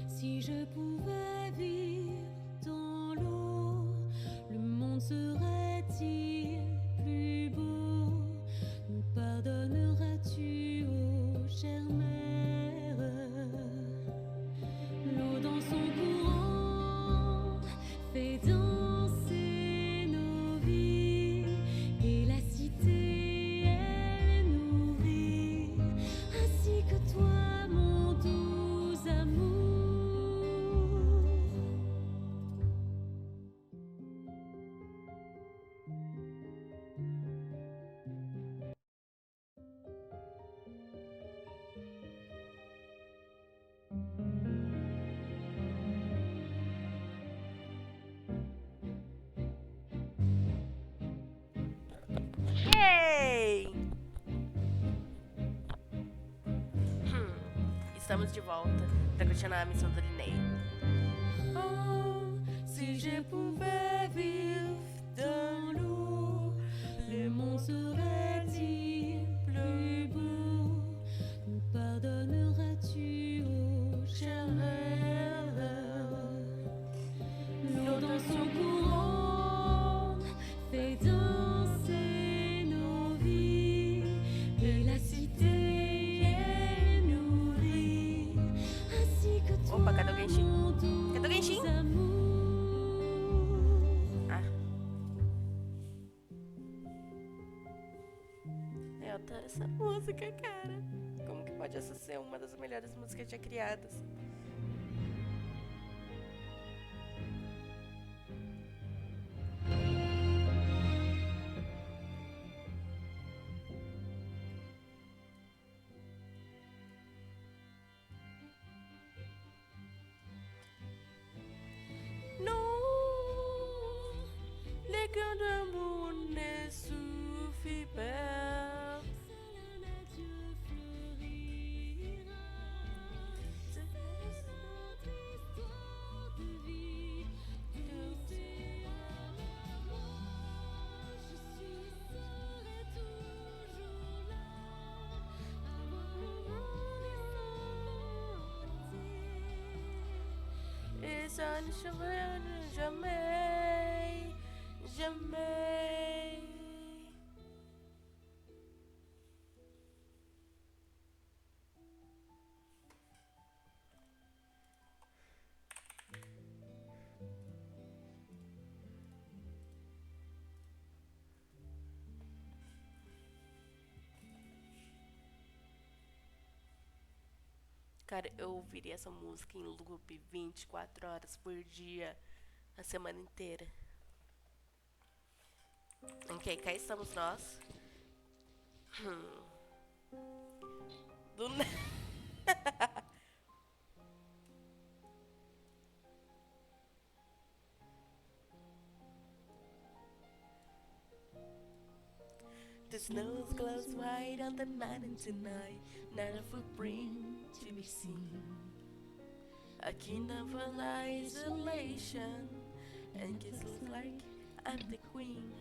Si je pouvais vivre dans l'eau, le monde serait-il plus beau? Me pardonneras-tu, ô chère mère? L'eau dans son courant fait danser nos vies, et la cité elle nourrit, ainsi que toi, mon doux amour. Yay! Estamos de volta para continuar a missão do Lyney. Oh, si je pouvais vivre dans l'eau, le monde serait-il plus beau? Me pardonneras-tu, ô chère mère? L'eau dans son courant fait danser nos vies, et la cité est nourrie, ainsi que toi, Opa, cadê o Genshin? mon doux Cadê o Genshin? amour. Ah. Eu adoro essa música, cara. Como que pode essa ser uma das melhores músicas já criadas? Non, les cœurs d'amour ne suffisent pas. Seul un adieu fleurira. C'est notre histoire de vie. Tout est à la mort. Je serai toujours là. Et ça ne changera jamais, jamais. Cara, eu ouviria essa música em loop 24 horas por dia, a semana inteira. Ok, cá estamos nós. Do The snow glows white on the mountain tonight, not a footprint to be seen. A kingdom of isolation, and kids look like I'm the queen.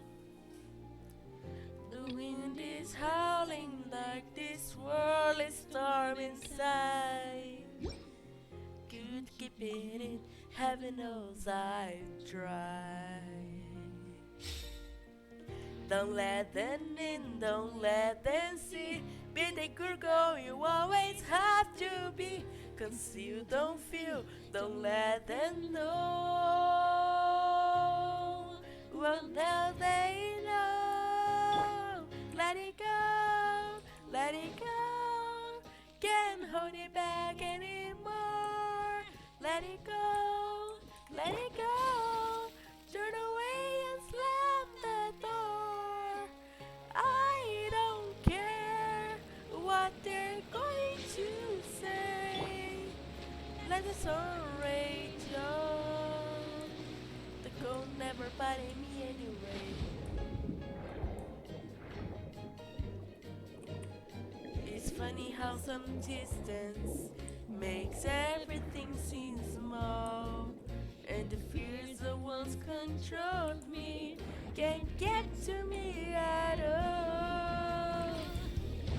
The wind is howling dark, this world is storm inside. Could keep it in, heaven knows I've tried. Don't let them in, don't let them see. Be the good girl you always have to be. Cause you don't feel, don't let them know. Well, now they know. Let it go, let it go. Can't hold it back anymore. Let it go, let it go. Turn away and slam the door. I don't care what they're going to say. Let the sun rage on. The cold never bothered me anyway. It's funny how some distance makes everything seem small, and the fears that once controlled me can't get to me at all.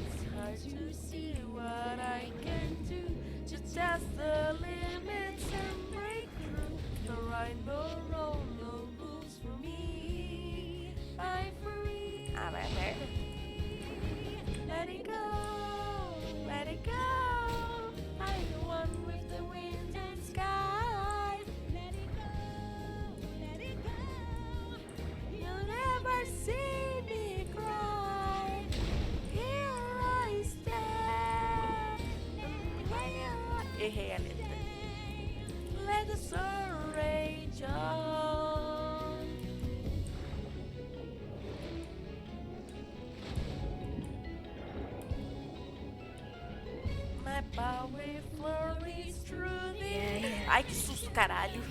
It's hard to see what I can do to test the limits and break through. There are no rules for me. I'm free. Ah, vai a merda. Let it go, let it go. I'm the one with the wind and skies. Let it go, let it go. You'll never see me cry. Here I stand. Errei a letra. Let the sun rage on. My power flows through the air. Ai, que susto, caralho.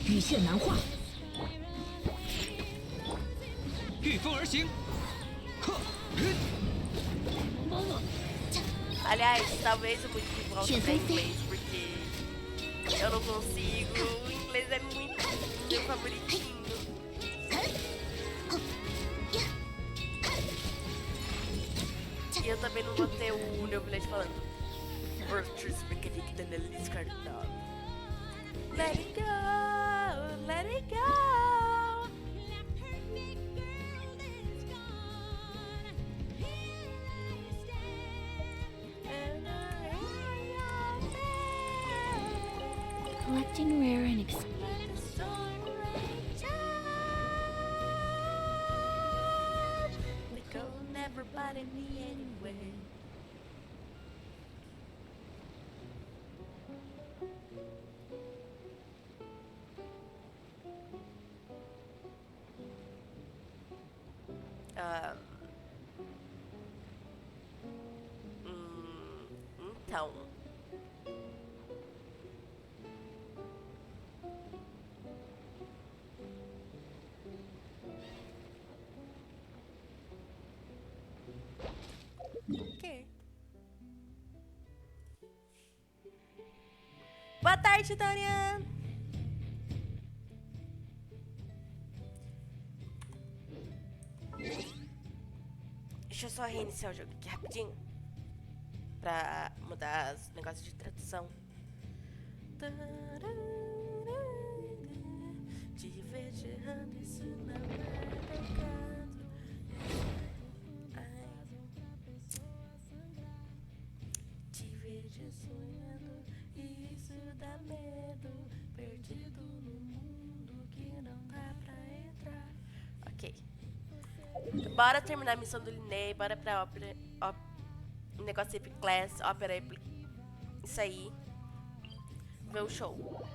羽线难化，御风而行。呵， Aliás, talvez o motivo ao estudar inglês, porque eu não consigo. O inglês é muito meu favoritinho. E eu também não vou ter o Neovilete falando Virtues Mecânica da Descartável. Let it go, let it go. collecting rare and expensive. Never bother me anyway. Então. Ok. Boa tarde, Dorian. Deixa eu só reiniciar o jogo aqui rapidinho pra mudar os negócios de tradução. Te vejo errando, isso não é pecado. Te vejo sonhando, isso dá medo. Perdido no mundo que não dá pra entrar. Ok. Bora terminar a missão do Lyney, bora pra ópera, negócio Epic Class, ópera Epic. Isso aí. Ver o show.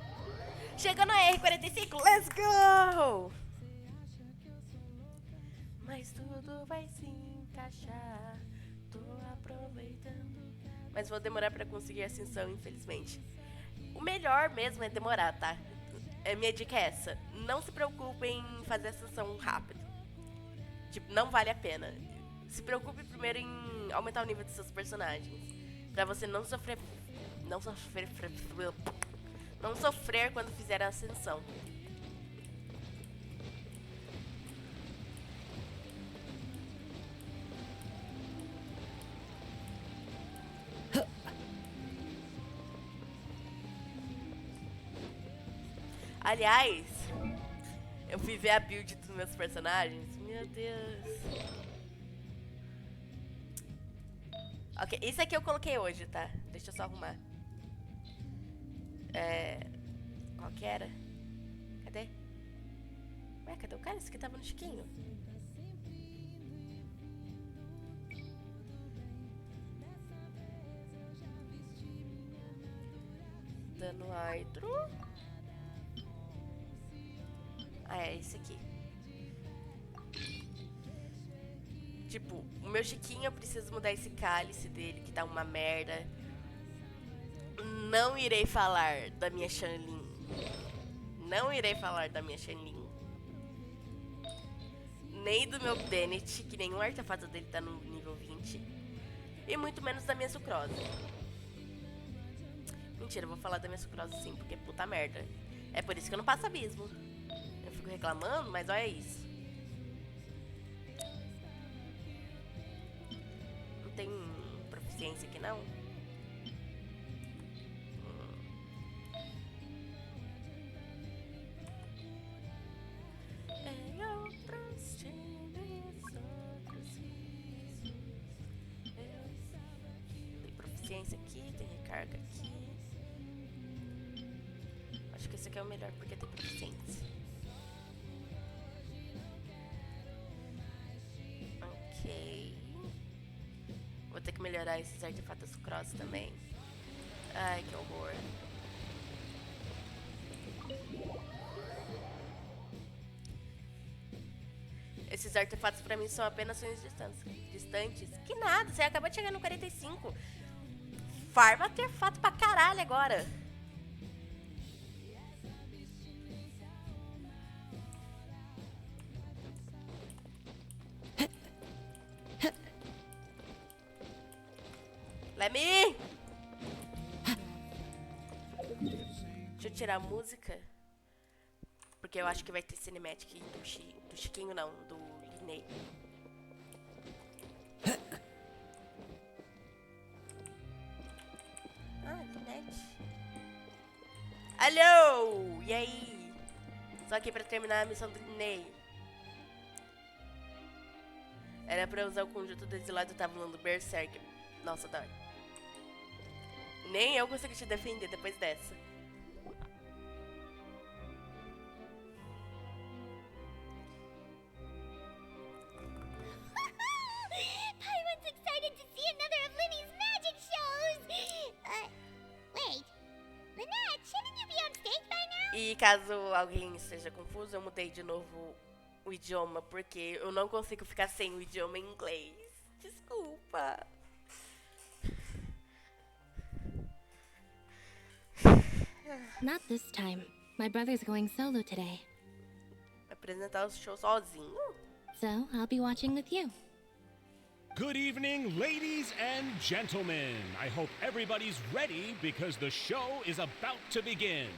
Chegando a R45, let's go! Mas tudo vai se encaixar. Tô aproveitando. Mas vou demorar pra conseguir a ascensão, infelizmente. O melhor mesmo é demorar, tá? Minha dica é essa. Não se preocupem em fazer a ascensão rápido. Tipo, não vale a pena. Se preocupe primeiro em aumentar o nível dos seus personagens. Pra você não sofrer quando fizer a ascensão. Aliás, eu fui ver a build dos meus personagens. Meu Deus. Ok, isso aqui eu coloquei hoje, tá? Deixa eu só arrumar. Qual que era? Cadê? Ué, cadê o cara? Esse aqui tava no chiquinho. Dano hydro. Ah, é esse aqui. Tipo, o meu chiquinho eu preciso mudar esse cálice dele, que tá uma merda. Não irei falar da minha Shanlin. Não irei falar da minha Shanlin. Nem do meu Bennett, que nenhum artefato dele tá no nível 20. gente. E muito menos da minha sucrose. Mentira, eu vou falar da minha sucrose sim, porque puta merda. É por isso que eu não passo abismo. Eu fico reclamando, mas olha isso. Não tem proficiência aqui não? Tem proficiência aqui, tem recarga aqui. Acho que esse aqui é o melhor porque tem proficiência. Ok. Vou ter que melhorar esses artefatos cross também. Ai, que horror. Esses artefatos pra mim são apenas sonhos distantes. Que nada, você acabou de chegar no 45. Farma artefato pra caralho agora. Lemi! Deixa eu tirar a música. Porque eu acho que vai ter cinematic do Chiquinho, não, do Lyney. Ah, Lynette. Alô! E aí? Só aqui pra terminar a missão do Lyney. Era pra usar o conjunto do exilado, eu tava falando Berserker. Nossa, dói. Nem eu consigo te defender depois dessa. Everyone's excited to see another of Lyney's magic shows! Wait. Lynette, shouldn't you be on stage by now? E caso alguém esteja confuso, eu mudei de novo o idioma, porque eu não consigo ficar sem o idioma em inglês. Desculpa. Not this time. My brother's going solo today. Apresentar o show sozinho. So, I'll be watching with you. Good evening, ladies and gentlemen. I hope everybody's ready because the show is about to begin.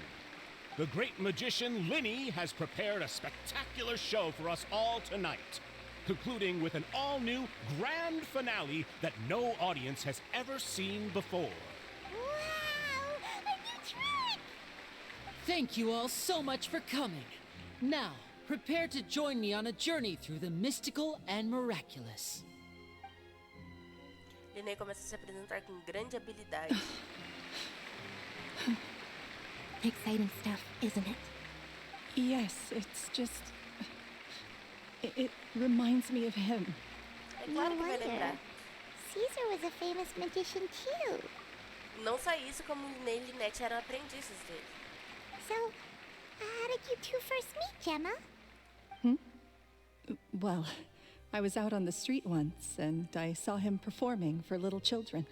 The great magician Lyney has prepared a spectacular show for us all tonight, concluding with an all-new grand finale that no audience has ever seen before. Wow! A new trick! Thank you all so much for coming. Now, prepare to join me on a journey through the mystical and miraculous. Lyney começa a se apresentar com grande habilidade. Exciting stuff, isn't it? Yes, it's just... It reminds me of him. É claro que vai lembrar. Caesar was a famous magician too. Não só isso, como Lyney e Lynette eram aprendizes dele. So, how did you two first meet, Gemma? Well, I was out on the street once, and I saw him performing for little children.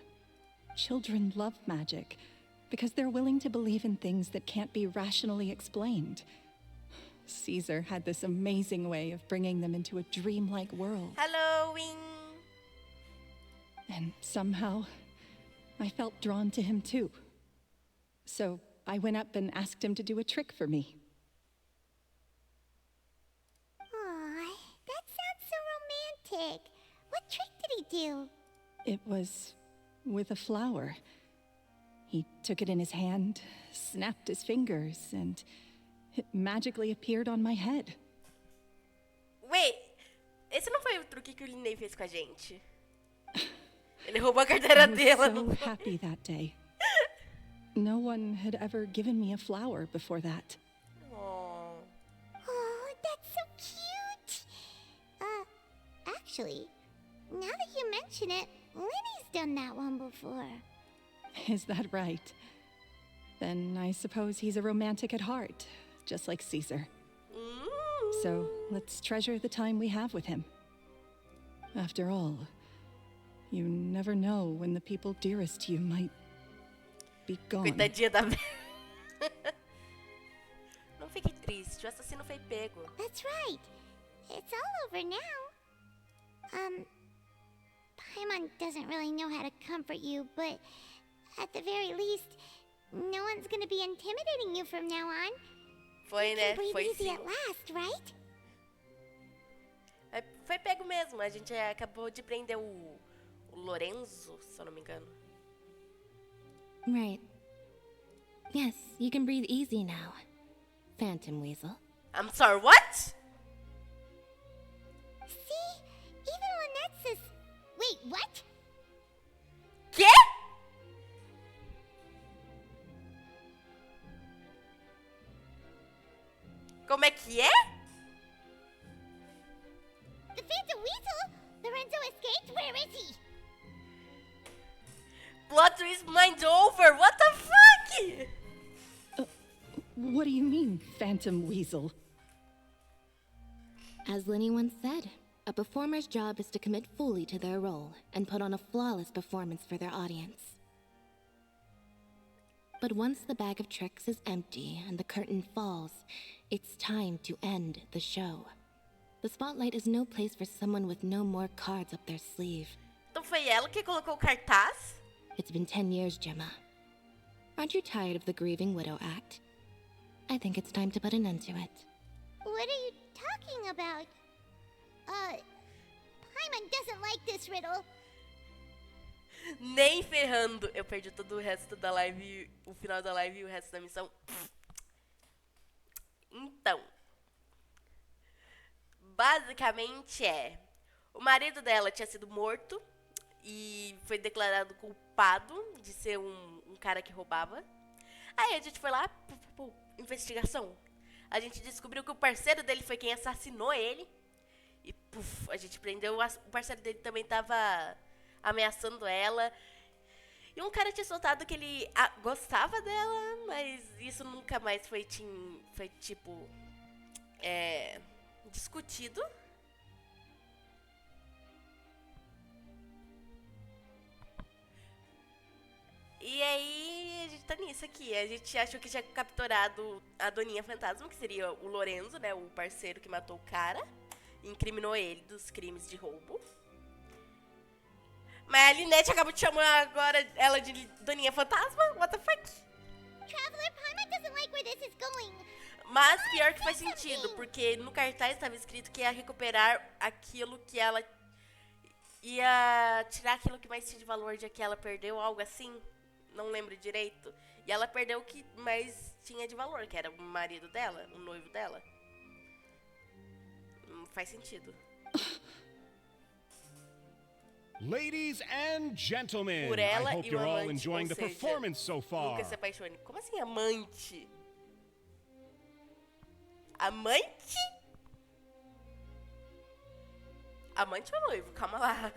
Children love magic, because they're willing to believe in things that can't be rationally explained. Caesar had this amazing way of bringing them into a dreamlike world. Halloween! And somehow, I felt drawn to him too. So I went up and asked him to do a trick for me. Aw, that sounds so romantic. What trick did he do? It was with a flower. He took it in his hand, snapped his fingers, and it magically appeared on my head. Wait, esse não foi o truque que o Lyney fez com a gente? Ele roubou a carteira I was dela. so Não foi? happy that day. No one had ever given me a flower before that. Oh. Oh, that's so cute. Actually, now that you mention it, Lyney's done that one before. Is that right? Then I suppose he's a romantic at heart, just like Caesar. So let's treasure the time we have with him. After all, you never know when the people dearest to you might be gone. Coitadinha da velha. Não fique triste, o assassino foi pego. That's right. It's all over now. Paimon doesn't really know how to comfort you, but at the very least, no one's gonna be intimidating you from now on. Foi, né? Breathe Foi easy sim. at last, right? Foi pego mesmo. A gente acabou de prender o Lorenzo, se eu não me engano. Right. Yes, you can breathe easy now, Phantom Weasel. I'm sorry, what? See? Even Lynette says... Wait, what? Quê? Como é que é? The Phantom Weasel? Lorenzo escaped? Where is he? Plot twist mind over. What the fuck? What do you mean, Phantom Weasel? As Lyney once said, a performer's job is to commit fully to their role and put on a flawless performance for their audience. But once the bag of tricks is empty and the curtain falls, it's time to end the show. The spotlight is no place for someone with no more cards up their sleeve. Então foi ela que colocou o cartaz? It's been 10 years, Gemma. Aren't you tired of the grieving widow act? I think it's time to put an end to it. What are you talking about? Paimon doesn't like this riddle. Nem ferrando. Eu perdi todo o resto da live, o final da live e o resto da missão. Então, basicamente o marido dela tinha sido morto e foi declarado culpado de ser um cara que roubava. Aí a gente foi lá, investigação. A gente descobriu que o parceiro dele foi quem assassinou ele. E a gente prendeu, o parceiro dele também tava ameaçando ela. E um cara tinha soltado que ele gostava dela, mas isso nunca mais foi tipo, discutido. E aí, a gente tá nisso aqui. A gente achou que tinha capturado a Doninha Fantasma, que seria o Lorenzo, né? O parceiro que matou o cara. E incriminou ele dos crimes de roubo. Mas a Lynette acabou de chamar agora ela de Doninha Fantasma? What the fuck? Traveler, Paimon doesn't like where this is going. Mas pior que faz sentido, porque no cartaz estava escrito que ia recuperar aquilo que ela... Ia tirar aquilo que mais tinha de valor de que ela perdeu, algo assim. Não lembro direito. E ela perdeu o que mais tinha de valor, que era o marido dela, o noivo dela. Faz sentido. Ladies and gentlemen, Por I ela hope e o you're all amante, enjoying ou the seja, performance so far. Nunca se apaixone. Como assim amante? Amante? Amante ou noivo? Calma lá.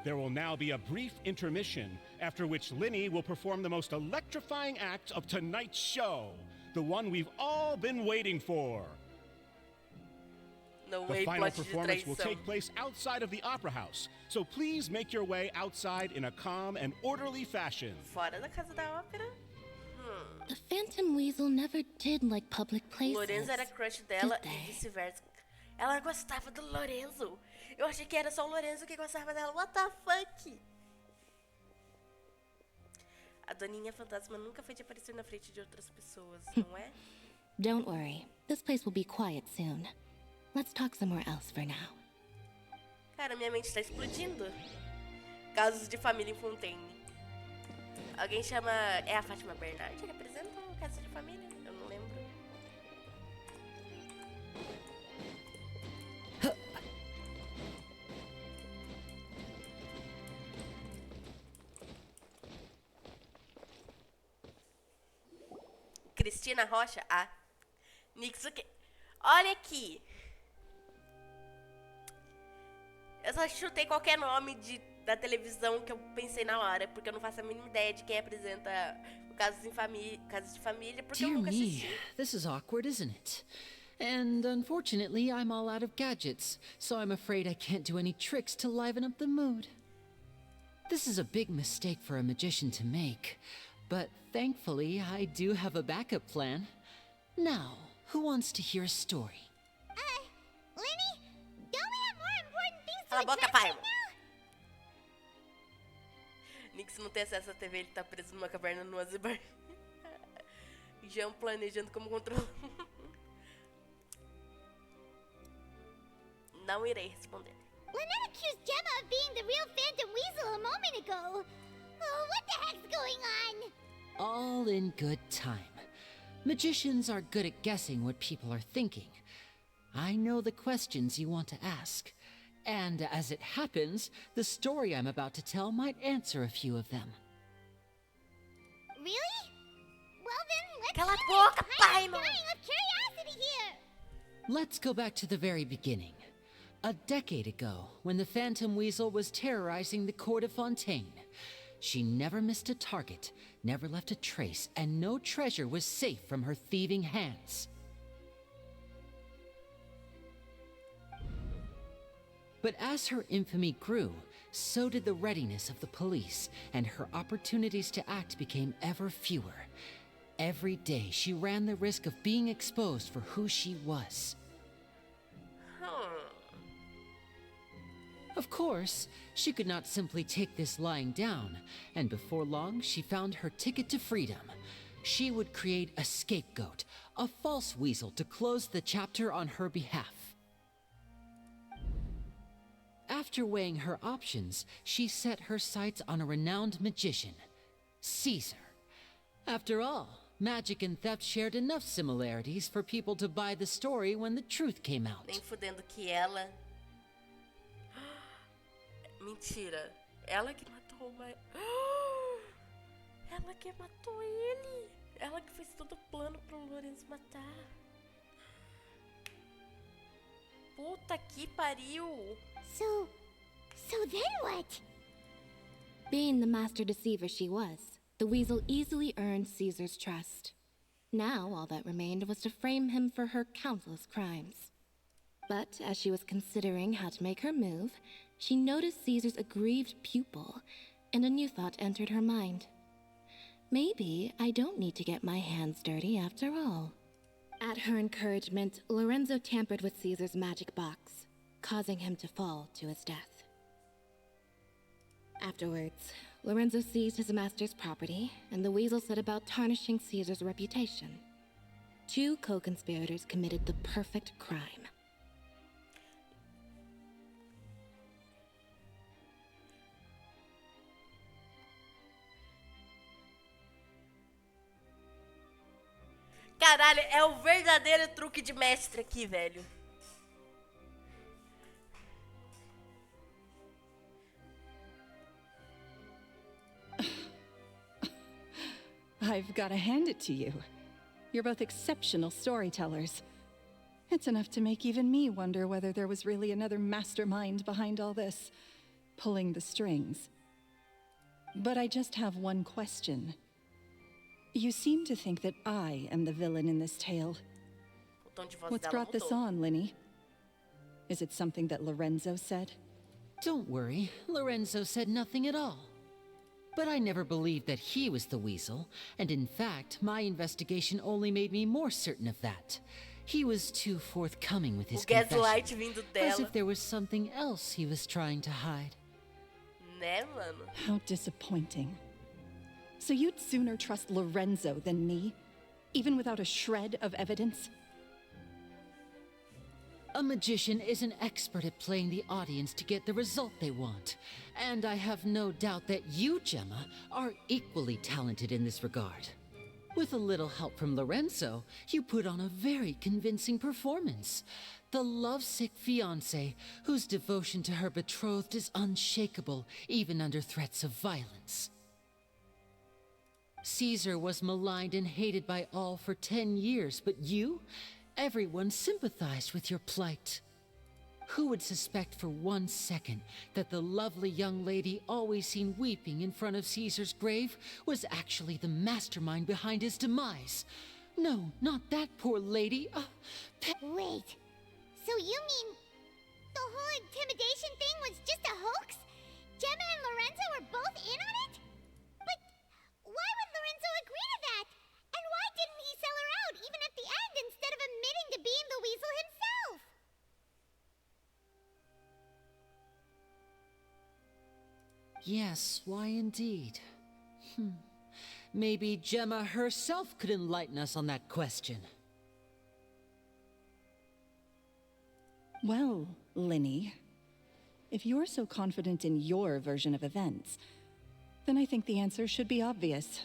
There will now be a brief intermission, after which Lyney will perform the most electrifying act of tonight's show, the one we've all been waiting for. No The way, final plot de performance will traição. take place outside of the Opera House, so please make your way outside in a calm and orderly fashion. Fora da casa da ópera? The Phantom Weasel never did like public places. Lorenzo era crush dela Did e they? vice-versa. Ela gostava do Lorenzo. Eu achei que era só o Lorenzo que gostava dela. What the fuck? A Doninha Fantasma nunca foi de aparecer na frente de outras pessoas, não é? Don't worry, this place will be quiet soon. Let's talk somewhere else for now. Cara, minha mente tá explodindo. Casos de família em Fontaine. Alguém chama... É a Fátima Bernardi que representa o caso de família? Eu não lembro. Cristina Rocha? Ah. Nixuke. Olha aqui. Eu só chutei qualquer nome da televisão que eu pensei na hora, porque eu não faço a mínima ideia de quem apresenta o Casos de Família, porque eu Dear nunca me, assisti. this is awkward, isn't it? And unfortunately, I'm all out of gadgets, so I'm afraid I can't do any tricks to liven up the mood. This is a big mistake for a magician to make, but thankfully, I do have a backup plan. Now, who wants to hear a story? Lyney? Cala a boca, address pai. right now? Nix não tem acesso à TV, ele tá preso numa caverna no Azerbaijan. Jean planejando como controlar. Não irei responder. Lynette accused Gemma of being the real Phantom Weasel a moment ago. Oh, what the heck's going on? All in good time. Magicians are good at guessing what people are thinking. I know the questions you want to ask. And as it happens, the story I'm about to tell might answer a few of them. Really? Well then, let's Cala a do boca, it. pai, I'm mano. dying of curiosity here. Let's go back to the very beginning. A decade ago, when the Phantom Weasel was terrorizing the court of Fontaine. She never missed a target, never left a trace, and no treasure was safe from her thieving hands. But as her infamy grew, so did the readiness of the police, and her opportunities to act became ever fewer. Every day, she ran the risk of being exposed for who she was. Of course, she could not simply take this lying down, and before long, she found her ticket to freedom. She would create a scapegoat, a false weasel to close the chapter on her behalf. After weighing her options, she set her sights on a renowned magician, Caesar. After all, magic and theft shared enough similarities for people to buy the story when the truth came out. Nem fudendo que ela... Mentira. Ela que matou o Maia. Ela que matou ele. Ela que fez todo o plano pro Lorenzo matar. Puta que pariu. So then what? Being the master deceiver she was, the weasel easily earned Caesar's trust. Now all that remained was to frame him for her countless crimes. But as she was considering how to make her move, she noticed Caesar's aggrieved pupil, and a new thought entered her mind. Maybe I don't need to get my hands dirty after all. At her encouragement, Lorenzo tampered with Caesar's magic box, causing him to fall to his death. Afterwards, Lorenzo seized his master's property, and the weasel set about tarnishing Caesar's reputation. Two co-conspirators committed the perfect crime. Caralho, é o verdadeiro truque de mestre aqui, velho. I've got to hand it to you. You're both exceptional storytellers. It's enough to make even me wonder whether there was really another mastermind behind all this, pulling the strings. But I just have one question. You seem to think that I am the villain in this tale. O tom de voz What's dela brought this mudou. on, Lyney? Is it something that Lorenzo said? Don't worry, Lorenzo said nothing at all. But I never believed that he was the weasel, and in fact, my investigation only made me more certain of that. He was too forthcoming with his O gaslight confession, vindo as dela. if there was something else he was trying to hide. Né, mano? How disappointing. So you'd sooner trust Lorenzo than me, even without a shred of evidence? A magician is an expert at playing the audience to get the result they want. And I have no doubt that you, Gemma, are equally talented in this regard. With a little help from Lorenzo, you put on a very convincing performance. The lovesick fiancé, whose devotion to her betrothed is unshakable, even under threats of violence. Caesar was maligned and hated by all for 10 years, but you? Everyone sympathized with your plight. Who would suspect for 1 second that the lovely young lady always seen weeping in front of Caesar's grave was actually the mastermind behind his demise? No, not that poor lady. Wait. So you mean the whole intimidation thing was just a hoax? Gemma and Lorenzo were both in on it? But why would Lorenzo agree to that? And why didn't he sell her out even at the end instead of admitting to being the weasel himself? Yes, why indeed? Maybe Gemma herself could enlighten us on that question. Well, Lyney, if you're so confident in your version of events, then I think the answer should be obvious.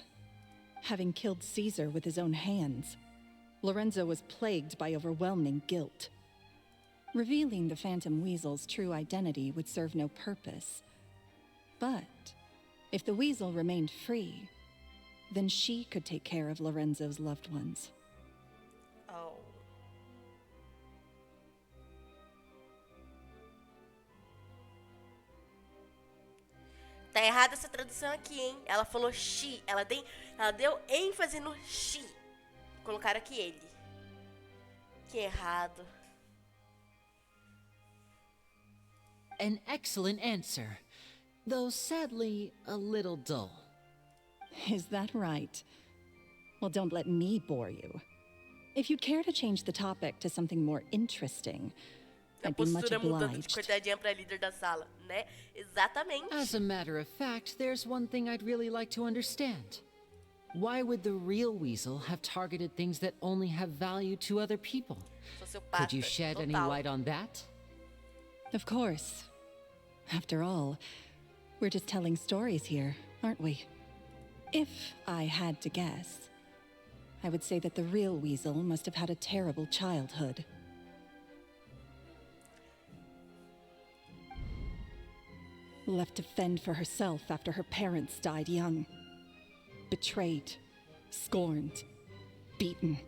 Having killed Caesar with his own hands, Lorenzo was plagued by overwhelming guilt. Revealing the Phantom Weasel's true identity would serve no purpose. But if the Weasel remained free, then she could take care of Lorenzo's loved ones. Oh. Tá errada essa tradução aqui, hein? Ela falou she. Ela deu ênfase no she. Colocaram aqui ele. Que errado. An excellent answer, though sadly a little dull. Is that right? Well, don't let me bore you. If you'd care to change the topic to something more interesting, A I'd be much postura mudando de obliged. coitadinha pra líder da sala, né? Exatamente. As a matter of fact, there's one thing I'd really like to understand. Why would the real Weasel have targeted things that only have value to other people? Sociopata, Could you shed any total. light on that? Of course. After all, we're just telling stories here, aren't we? If I had to guess, I would say that the real Weasel must have had a terrible childhood. Left to fend for herself after her parents died young. Betrayed, scorned, beaten.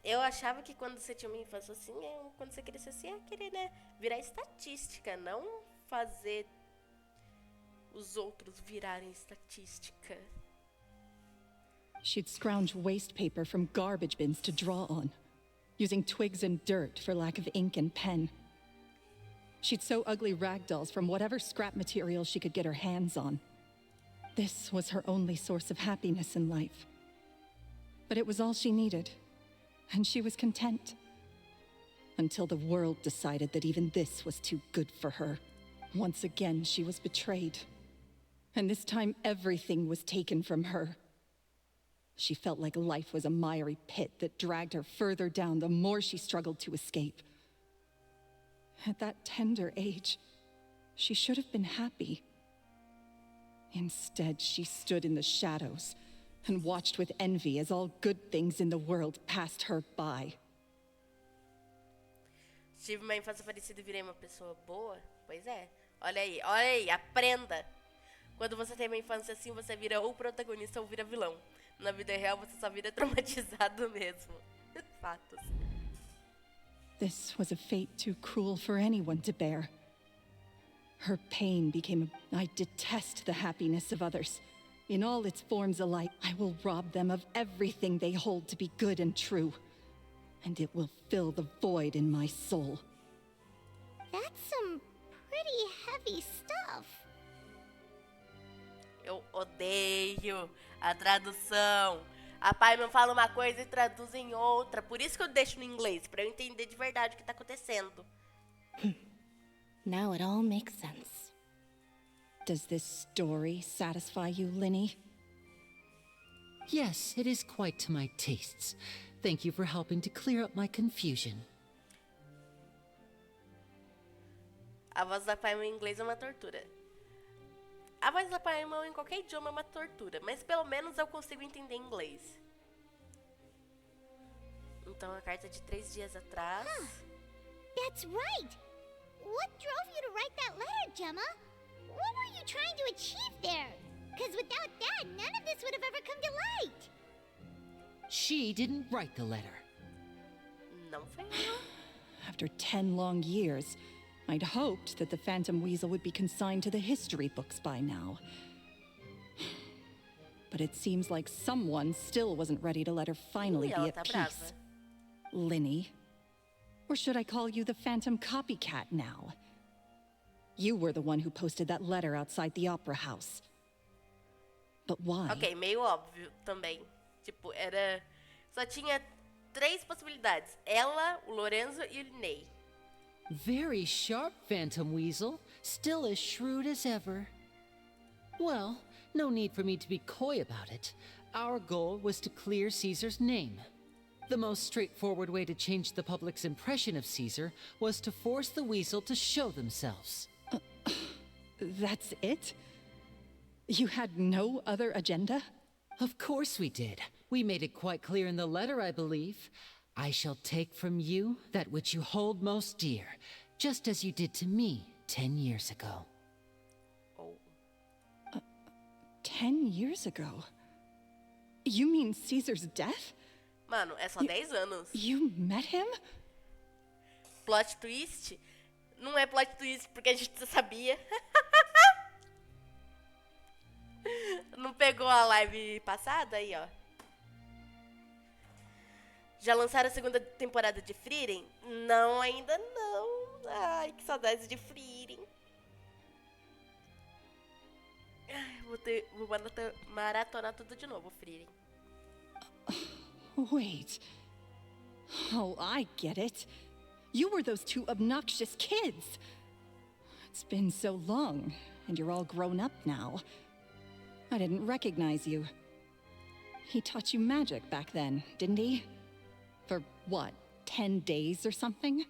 Eu achava que quando você tinha uma infância assim, quando você crescer assim, ia querer, né, virar estatística, não fazer os outros virarem estatística. She'd scrounge waste paper from garbage bins to draw on, using twigs and dirt for lack of ink and pen. She'd sew ugly rag dolls from whatever scrap material she could get her hands on. This was her only source of happiness in life. But it was all she needed, and she was content. Until the world decided that even this was too good for her. Once again, she was betrayed. And this time, everything was taken from her. She felt like life was a miry pit that dragged her further down the more she struggled to escape. At that tender age, she should have been happy. Instead, she stood in the shadows and watched with envy as all good things in the world passed her by. Tive uma infância parecida e virei uma pessoa boa? Pois é. Olha aí, aprenda. Quando você tem uma infância assim, você vira ou protagonista ou vira vilão. Na vida real, você só vira traumatizado mesmo. Fatos. This was a fate too cruel for anyone to bear. Her pain became I detest the happiness of others. In all its forms alike, I will rob them of everything they hold to be good and true. And it will fill the void in my soul. That's some pretty heavy stuff. Eu odeio a tradução. A pai não fala uma coisa e traduz em outra. Por isso que eu deixo no inglês, pra eu entender de verdade o que tá acontecendo. Now it all makes sense. Does this story satisfy you, Lyney? Yes, it is quite to my tastes. Thank you for helping to clear up my confusion. A voz da pai em inglês é uma tortura. A voz da pai em qualquer idioma é uma tortura, mas pelo menos eu consigo entender inglês. Então a carta de 3 dias atrás. That's right. What drove you to write that letter, Gemma? What were you trying to achieve there? Because without that, none of this would have ever come to light. She didn't write the letter. Não foi eu. After 10 long years, I'd hoped that the Phantom Weasel would be consigned to the history books by now. But it seems like someone still wasn't ready to let her finally be ela at tá peace. brava. Lyney. Or should I call you the Phantom Copycat now? You were the one who posted that letter outside the Opera House. But why? Ok, meio óbvio também. Tipo, era... Só tinha 3 possibilidades. Ela, o Lorenzo e o Lyney. Very sharp, Phantom Weasel. still as shrewd as ever. Well, no need for me to be coy about it. Our goal was to clear Caesar's name. The most straightforward way to change the public's impression of Caesar was to force the Weasel to show themselves. That's it? You had no other agenda? Of course we did. We made it quite clear in the letter, I believe. I shall take from you that which you hold most dear, just as you did to me 10 years ago. Oh. 10 years ago? You mean Caesar's death? Mano, é só 10 anos. You met him? Plot twist? Não é plot twist porque a gente sabia. Não pegou a live passada? Aí, ó. Já lançaram a segunda temporada de Frieren? Não, ainda não. Ai, que saudades de Frieren. Vou maratonar tudo de novo, Frieren. Wait. Oh, I get it. You were those two obnoxious kids. It's been so long, and you're all grown up now. I didn't recognize you. He taught you magic back then, didn't he? For what, 10 days or something?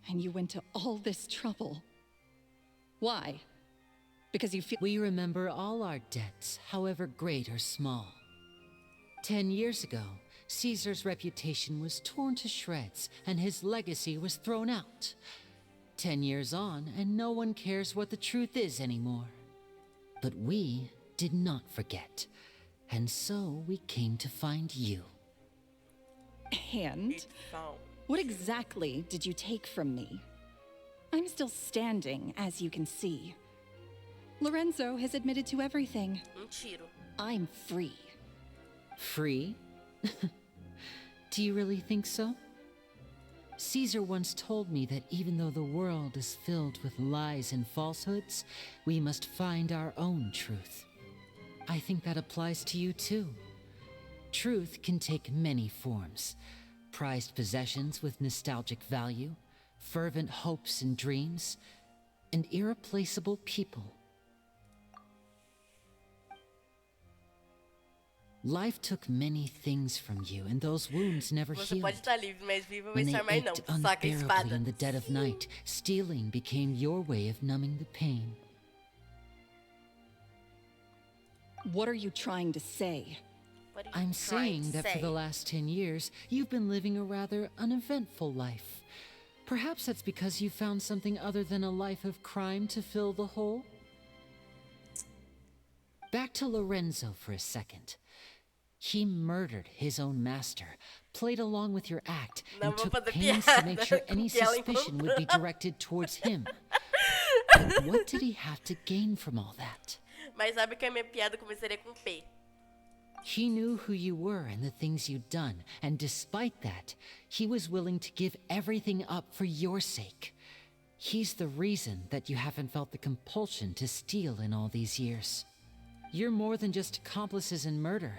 And you went to all this trouble. Why? Because you feel— We remember all our debts, however great or small. 10 years ago, Caesar's reputation was torn to shreds, and his legacy was thrown out. 10 years on, and no one cares what the truth is anymore. But we did not forget, and so we came to find you. And? What exactly did you take from me? I'm still standing, as you can see. Lorenzo has admitted to everything. Mentira. I'm free. Free? Do you really think so? Caesar once told me that even though the world is filled with lies and falsehoods, we must find our own truth. I think that applies to you too. Truth can take many forms. Prized possessions with nostalgic value, fervent hopes and dreams, and irreplaceable people. Life took many things from you, and those wounds never Você healed. pode estar livre, mas viva vai When they estar mais não. ached Saca a unbearably espada. in the dead of night, stealing became your way of numbing the pain. What are you trying to say? What are you I'm trying saying to that for say? the last 10 years, you've been living a rather uneventful life. Perhaps that's because you found something other than a life of crime to fill the hole? Back to Lorenzo for a second. He murdered his own master, played along with your act, Não and vou took fazer pains to make piada sure com any que ela suspicion would be encontrou. directed towards him. But what did he have to gain from all that? Mas sabe que a minha piada começaria com P. He knew who you were and the things you'd done, and despite that, he was willing to give everything up for your sake. He's the reason that you haven't felt the compulsion to steal in all these years. You're more than just accomplices in murder.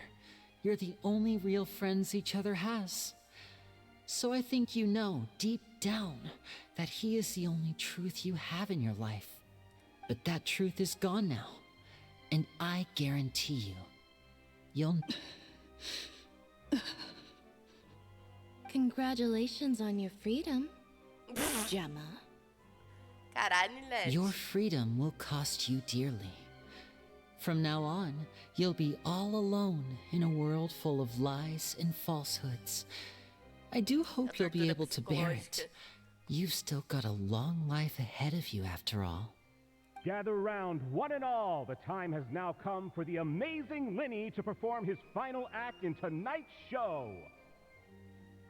You're the only real friends each other has. So I think you know, deep down, that he is the only truth you have in your life. But that truth is gone now. And I guarantee you, you'll... Congratulations on your freedom, Gemma. Caralho, Led. Your freedom will cost you dearly. From now on, you'll be all alone in a world full of lies and falsehoods. I do hope you'll be able to bear it. You've still got a long life ahead of you after all. Gather round, one and all. The time has now come for the amazing Lyney to perform his final act in tonight's show.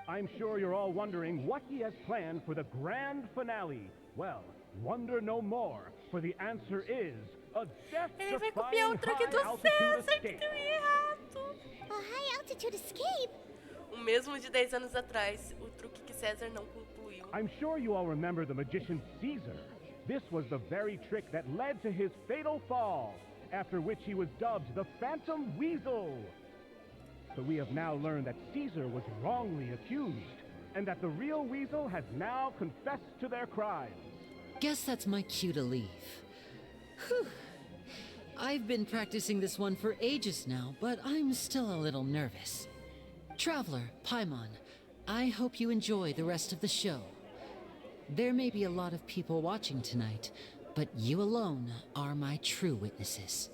I'm sure you're all wondering what he has planned for the grand finale. Well, wonder no more, for the answer is a Ele vai copiar o death-defying truque do high-altitude César, que escape. deu errado. A high altitude escape? O mesmo de 10 anos atrás, o truque que César não concluiu. I'm sure you all remember the magician Caesar. This was the very trick that led to his fatal fall, after which he was dubbed the Phantom Weasel. So we have now learned that Caesar was wrongly accused, and that the real Weasel has now confessed to their crimes. Guess that's my cue to leave. Whew. I've been practicing this one for ages now, but I'm still a little nervous. Traveler, Paimon, I hope you enjoy the rest of the show. There may be a lot of people watching tonight, but you alone are my true witnesses.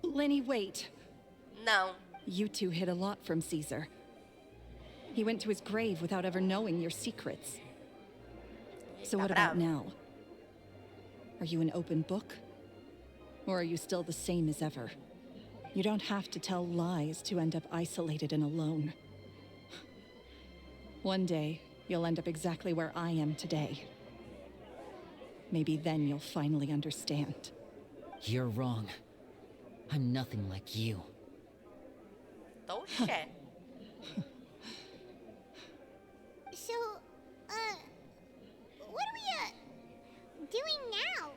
Lyney, wait. Não. You two hid a lot from Caesar. He went to his grave without ever knowing your secrets. So what about now? Are you an open book? Or are you still the same as ever? You don't have to tell lies to end up isolated and alone. One day, you'll end up exactly where I am today. Maybe then you'll finally understand. You're wrong. I'm nothing like you. Oxê. So, what are we, doing now?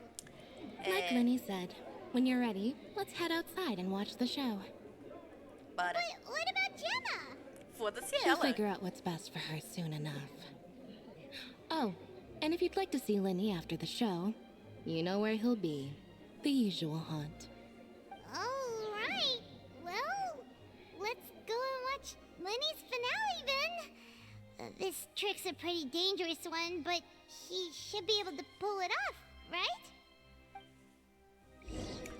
Like Lyney said, when you're ready, let's head outside and watch the show. Bora. But what about Gemma? Foda-se She'll ela. figure out what's best for her soon enough. Oh, and if you'd like to see Lyney after the show, you know where he'll be. The usual haunt. All right. Well, let's go and watch Lenny's finale then. This trick's a pretty dangerous one, but he should be able to pull it off, right?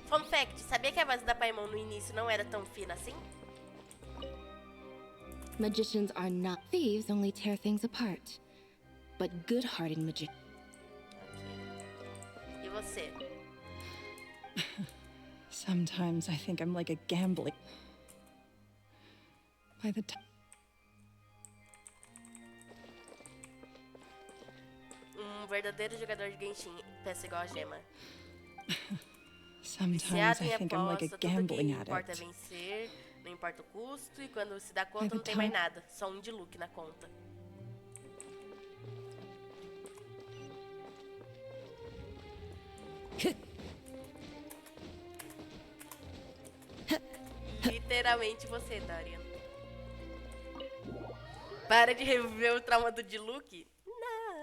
Fun fact, sabia que a voz da Paimon no início não era tão fina assim? Magicians are not thieves, only tear things apart. But good-hearted magicians. Okay. E você? Sometimes I think I'm like a gambling. By the time. Verdadeiro jogador de Genshin pensa igual a Gema. Sometimes Viciado I em think I'm like a aposta, tudo que gambling importa é addict. vencer, não importa o custo, e quando se dá conta não tem mais nada, só um de look na conta. Literalmente você, Dorian. Para de reviver o trauma do Diluc. Não.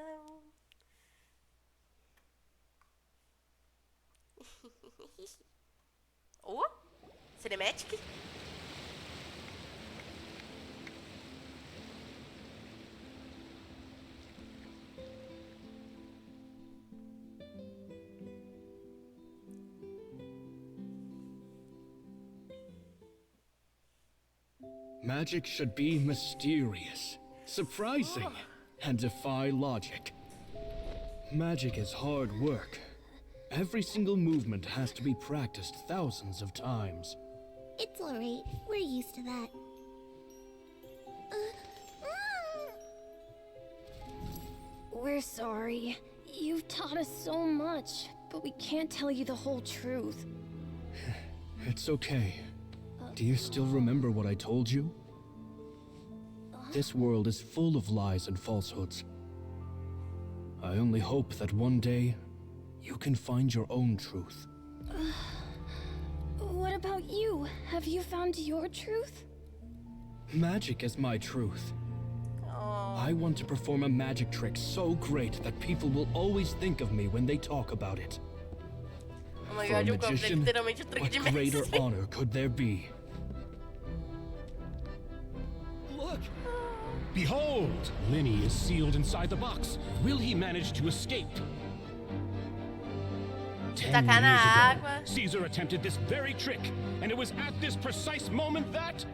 Oh, cinematic? Magic should be mysterious, surprising, and defy logic. Magic is hard work. Every single movement has to be practiced thousands of times. It's alright. We're used to that. We're sorry. You've taught us so much, but we can't tell you the whole truth. It's okay. Do you still remember what I told you? This world is full of lies and falsehoods. I only hope that one day you can find your own truth. What about you? Have you found your truth? Magic is my truth. I want to perform a magic trick so great that people will always think of me when they talk about it. Oh my For a god, eu comprei magician, literalmente o truque what de greater mestre. honor could there be? Look! Behold! Lyney is sealed inside the box. Will he manage to escape? 10 Tacar na years ago, água. Caesar attempted this very trick, and it was at this precise moment that...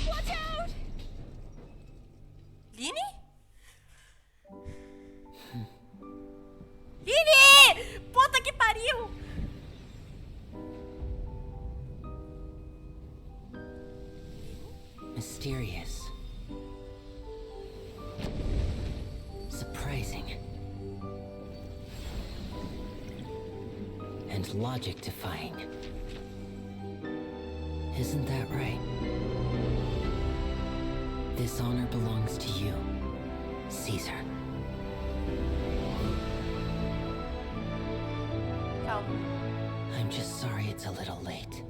Watch out! Lyney? Lyney! Puta que pariu! Mysterious. Surprising. And logic-defying. Isn't that right? This honor belongs to you, Caesar. Calma. I'm just sorry it's a little late.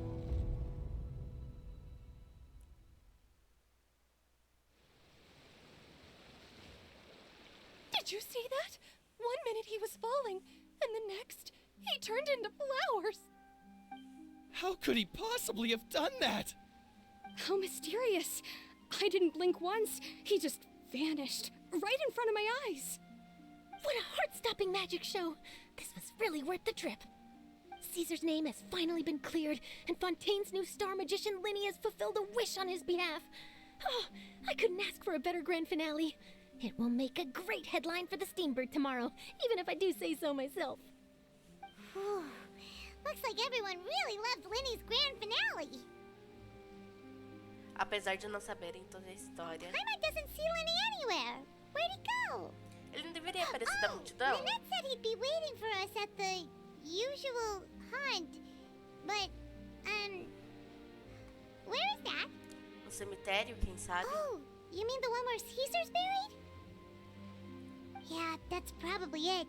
Did you see that? 1 minute he was falling, and the next, he turned into flowers. How could he possibly have done that? How mysterious. I didn't blink once. He just vanished, right in front of my eyes. What a heart-stopping magic show. This was really worth the trip. Caesar's name has finally been cleared, and Fontaine's new star magician Lyney has fulfilled a wish on his behalf. Oh, I couldn't ask for a better grand finale. It will make a great headline for the Steambird tomorrow, even if I do say so myself. Whew. Looks like everyone really loved Lyney's grand finale. Apesar de não saberem toda a história. Paimon doesn't see Lyney anywhere. Where'd he go? Ele não deveria aparecer da multidão? Lynette said he'd be waiting for us at the usual hunt. But, where is that? No cemitério, quem sabe? Oh, you mean the one where Caesar's buried? Yeah, that's probably it.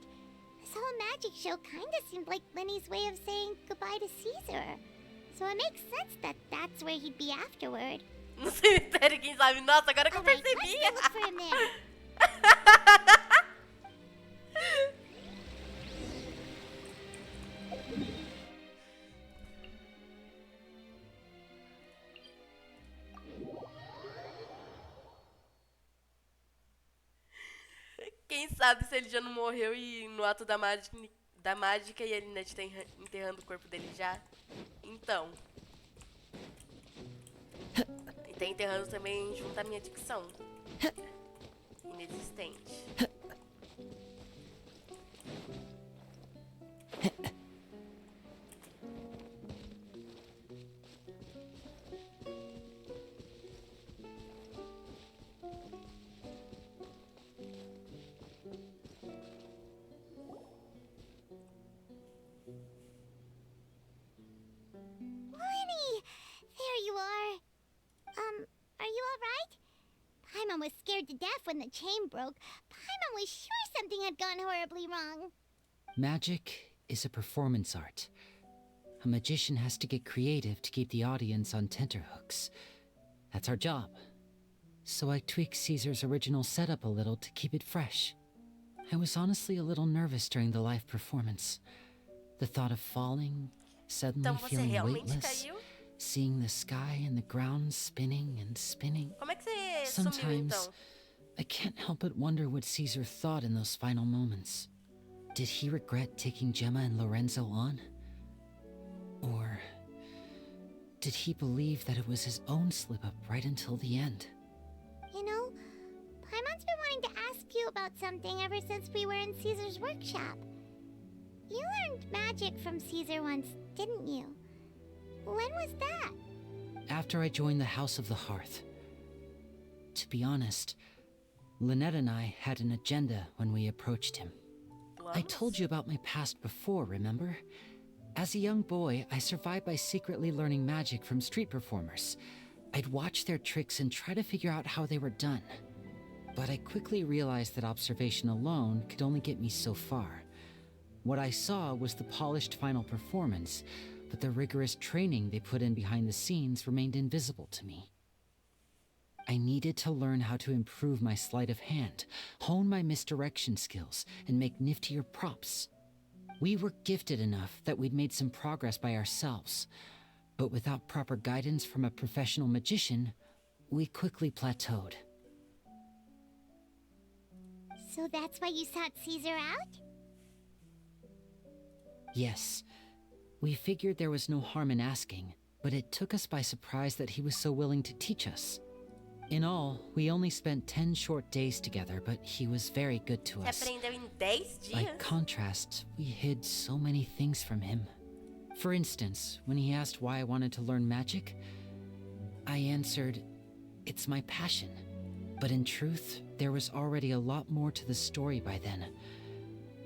This whole magic show kinda seemed like Lyney's way of saying goodbye to Caesar. So it makes sense that that's where he'd be afterward. No cemitério, quem sabe? Nossa, agora que eu Alright, percebi. let's go look for him there. Quem sabe se ele já não morreu e no ato da mágica e a Lynette tá enterrando o corpo dele já? Então. E tá enterrando também junto à minha dicção. Inexistente. There you are. Are you alright? Paimon was scared to death when the chain broke. Paimon was sure something had gone horribly wrong. Magic is a performance art. A magician has to get creative to keep the audience on tenterhooks. That's our job. So I tweaked Caesar's original setup a little to keep it fresh. I was honestly a little nervous during the live performance. The thought of falling, suddenly Então você feeling realmente weightless, caiu? seeing the sky and the ground spinning and spinning. Como é que você sumiu Sometimes, então? I can't help but wonder what Caesar thought in those final moments. Did he regret taking Gemma and Lorenzo on? Or did he believe that it was his own slip-up right until the end? You know, Paimon's been wanting to ask you about something ever since we were in Caesar's workshop. You learned magic from Caesar once, didn't you? When was that? After I joined the House of the Hearth. To be honest, Lynette and I had an agenda when we approached him. I told you about my past before, remember? As a young boy, I survived by secretly learning magic from street performers. I'd watch their tricks and try to figure out how they were done. But I quickly realized that observation alone could only get me so far. What I saw was the polished final performance, but the rigorous training they put in behind the scenes remained invisible to me. I needed to learn how to improve my sleight of hand, hone my misdirection skills, and make niftier props. We were gifted enough that we'd made some progress by ourselves, but without proper guidance from a professional magician, we quickly plateaued. So that's why you sought Caesar out? Yes. We figured there was no harm in asking, but it took us by surprise that he was so willing to teach us. In all, we only spent 10 short days together, but he was very good to Você us. aprendeu em 10 By dias? contrast, we hid so many things from him. For instance, when he asked why I wanted to learn magic, I answered, "It's my passion." But in truth, there was already a lot more to the story by then.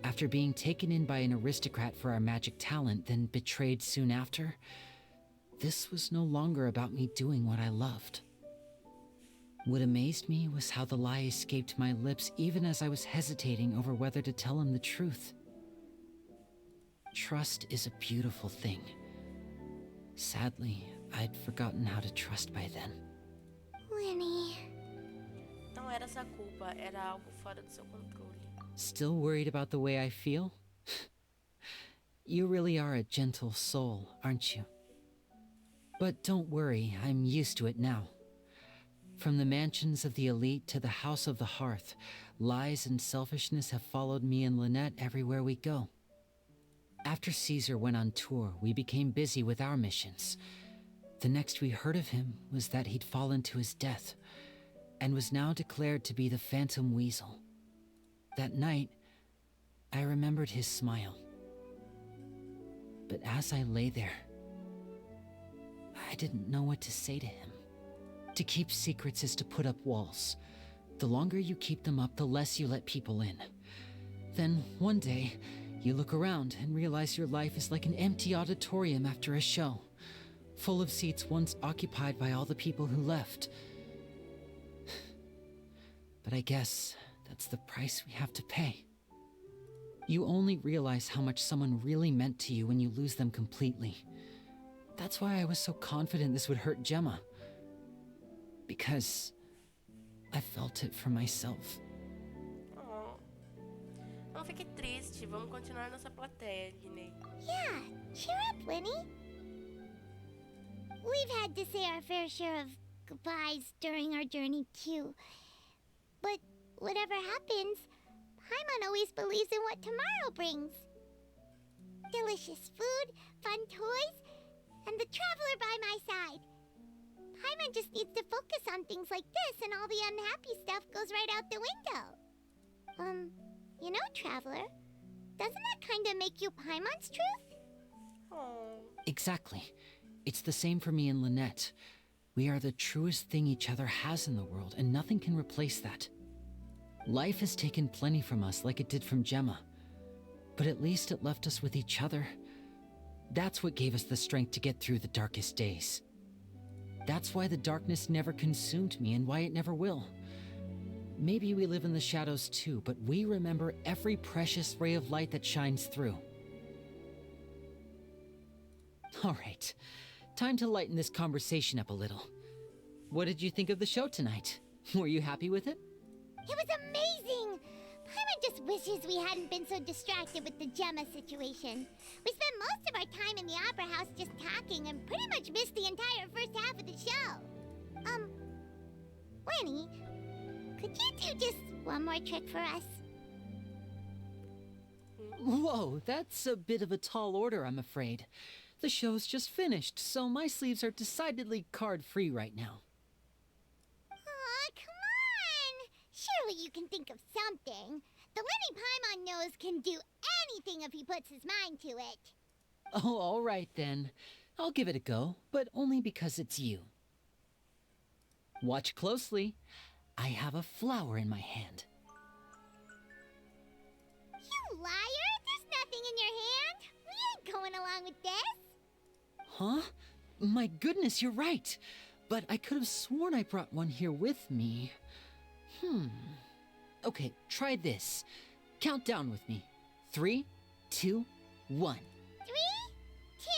After being taken in by an aristocrat for our magic talent, then betrayed soon after, this was no longer about me doing what I loved. What amazed me was how the lie escaped my lips even as I was hesitating over whether to tell him the truth. Trust is a beautiful thing. Sadly, I'd forgotten how to trust by then. Lyney. Não era sua culpa, era algo fora do seu controle. Still worried about the way I feel? You really are a gentle soul, aren't you? But don't worry, I'm used to it now. From the mansions of the elite to the House of the Hearth, lies and selfishness have followed me and Lynette everywhere we go. After Caesar went on tour, we became busy with our missions. The next we heard of him was that he'd fallen to his death, and was now declared to be the Phantom Weasel. That night, I remembered his smile. But as I lay there, I didn't know what to say to him. To keep secrets is to put up walls. The longer you keep them up, the less you let people in. Then, one day, you look around and realize your life is like an empty auditorium after a show, full of seats once occupied by all the people who left. But I guess that's the price we have to pay. You only realize how much someone really meant to you when you lose them completely. That's why I was so confident this would hurt Gemma. Because I felt it for myself. Oh. Não fique triste. Vamos continuar nossa plateia, Lyney. Yeah, cheer up, Lyney. We've had to say our fair share of goodbyes during our journey, too. But whatever happens, Paimon always believes in what tomorrow brings. Delicious food, fun toys, and the traveler by my side. Paimon just needs to focus on things like this, and all the unhappy stuff goes right out the window. You know, Traveler, doesn't that kind of make you Paimon's truth? Oh. Exactly. It's the same for me and Lynette. We are the truest thing each other has in the world, and nothing can replace that. Life has taken plenty from us, like it did from Gemma. But at least it left us with each other. That's what gave us the strength to get through the darkest days. That's why the darkness never consumed me, and why it never will. Maybe we live in the shadows too, but we remember every precious ray of light that shines through. All right, time to lighten this conversation up a little. What did you think of the show tonight? Were you happy with it? It was amazing! Paimon just wishes we hadn't been so distracted with the Gemma situation. We spent most of our time in the Opera House just talking and pretty much missed the entire first half of the show. Lyney, could you do just one more trick for us? Whoa, that's a bit of a tall order, I'm afraid. The show's just finished, so my sleeves are decidedly card-free right now. Aw, come on! Surely you can think of something. The Lyney Paimon knows can do anything if he puts his mind to it. Oh, all right then. I'll give it a go, but only because it's you. Watch closely. I have a flower in my hand. You liar! There's nothing in your hand! We ain't going along with this! Huh? My goodness, you're right. But I could have sworn I brought one here with me. Okay, try this. Count down with me. 3, 2, 1. 3, 2,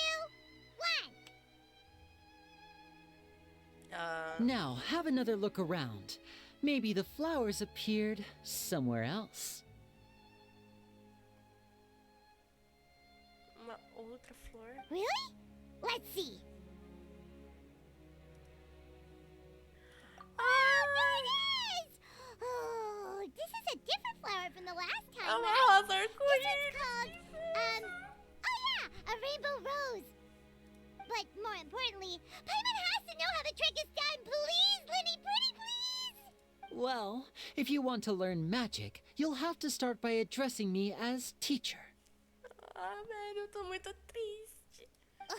1. Now, have another look around. Maybe the flowers appeared somewhere else. Uma outra flor? Really? Let's see. Oh, there it is! Oh, this is a different flower from the last time, right? Rosa This one's called, oh yeah, a rainbow rose. But more importantly, Paimon has to know how the trick is done. Please, Lyney, pretty please! Well, if you want to learn magic, you'll have to start by addressing me as teacher. Velho, eu tô muito triste. Ugh.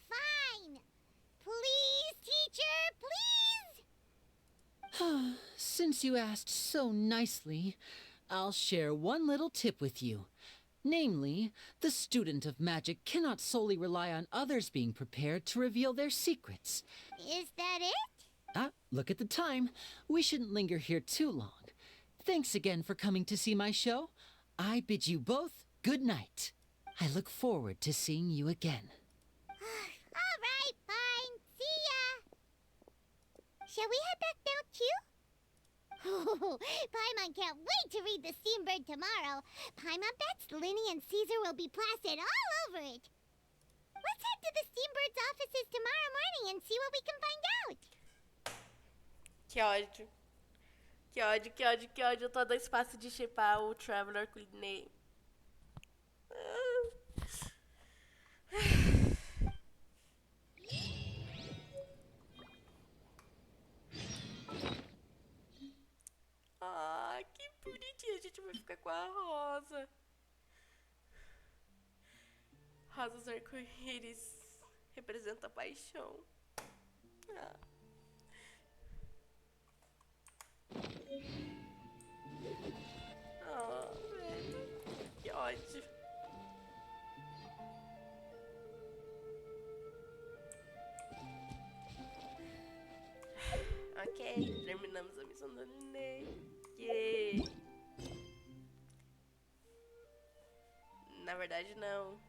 Fine. Please, teacher, please! Since you asked so nicely, I'll share one little tip with you. Namely, the student of magic cannot solely rely on others being prepared to reveal their secrets. Is that it? Look at the time. We shouldn't linger here too long. Thanks again for coming to see my show. I bid you both good night. I look forward to seeing you again. All right, fine. See ya. Shall we head back now, too? Paimon can't wait to read the Steambird tomorrow. Paimon bets Lyney and Caesar will be plastered all over it. Let's head to the Steambird's offices tomorrow morning and see what we can find out. Que ódio. Que ódio, que ódio, que ódio. Eu tô dando espaço de shippar o Traveler com o Lyney. Ah, que bonitinho. A gente vai ficar com a rosa. Rosas arco-íris representa paixão. Ah. Ah, velho. Que ódio. Ok, terminamos a missão da Lyney. Yay. Na verdade, não.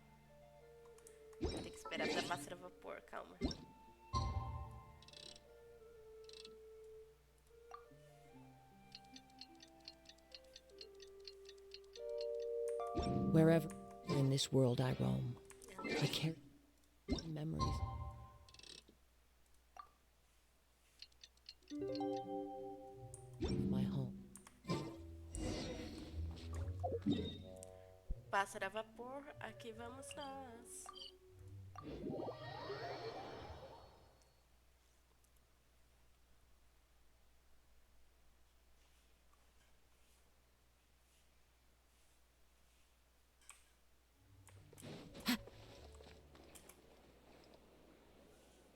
Tem que esperar pra pássaro a vapor, calma. Wherever in this world I roam, I carry memories. Of my home. Pássaro a vapor, aqui vamos nós.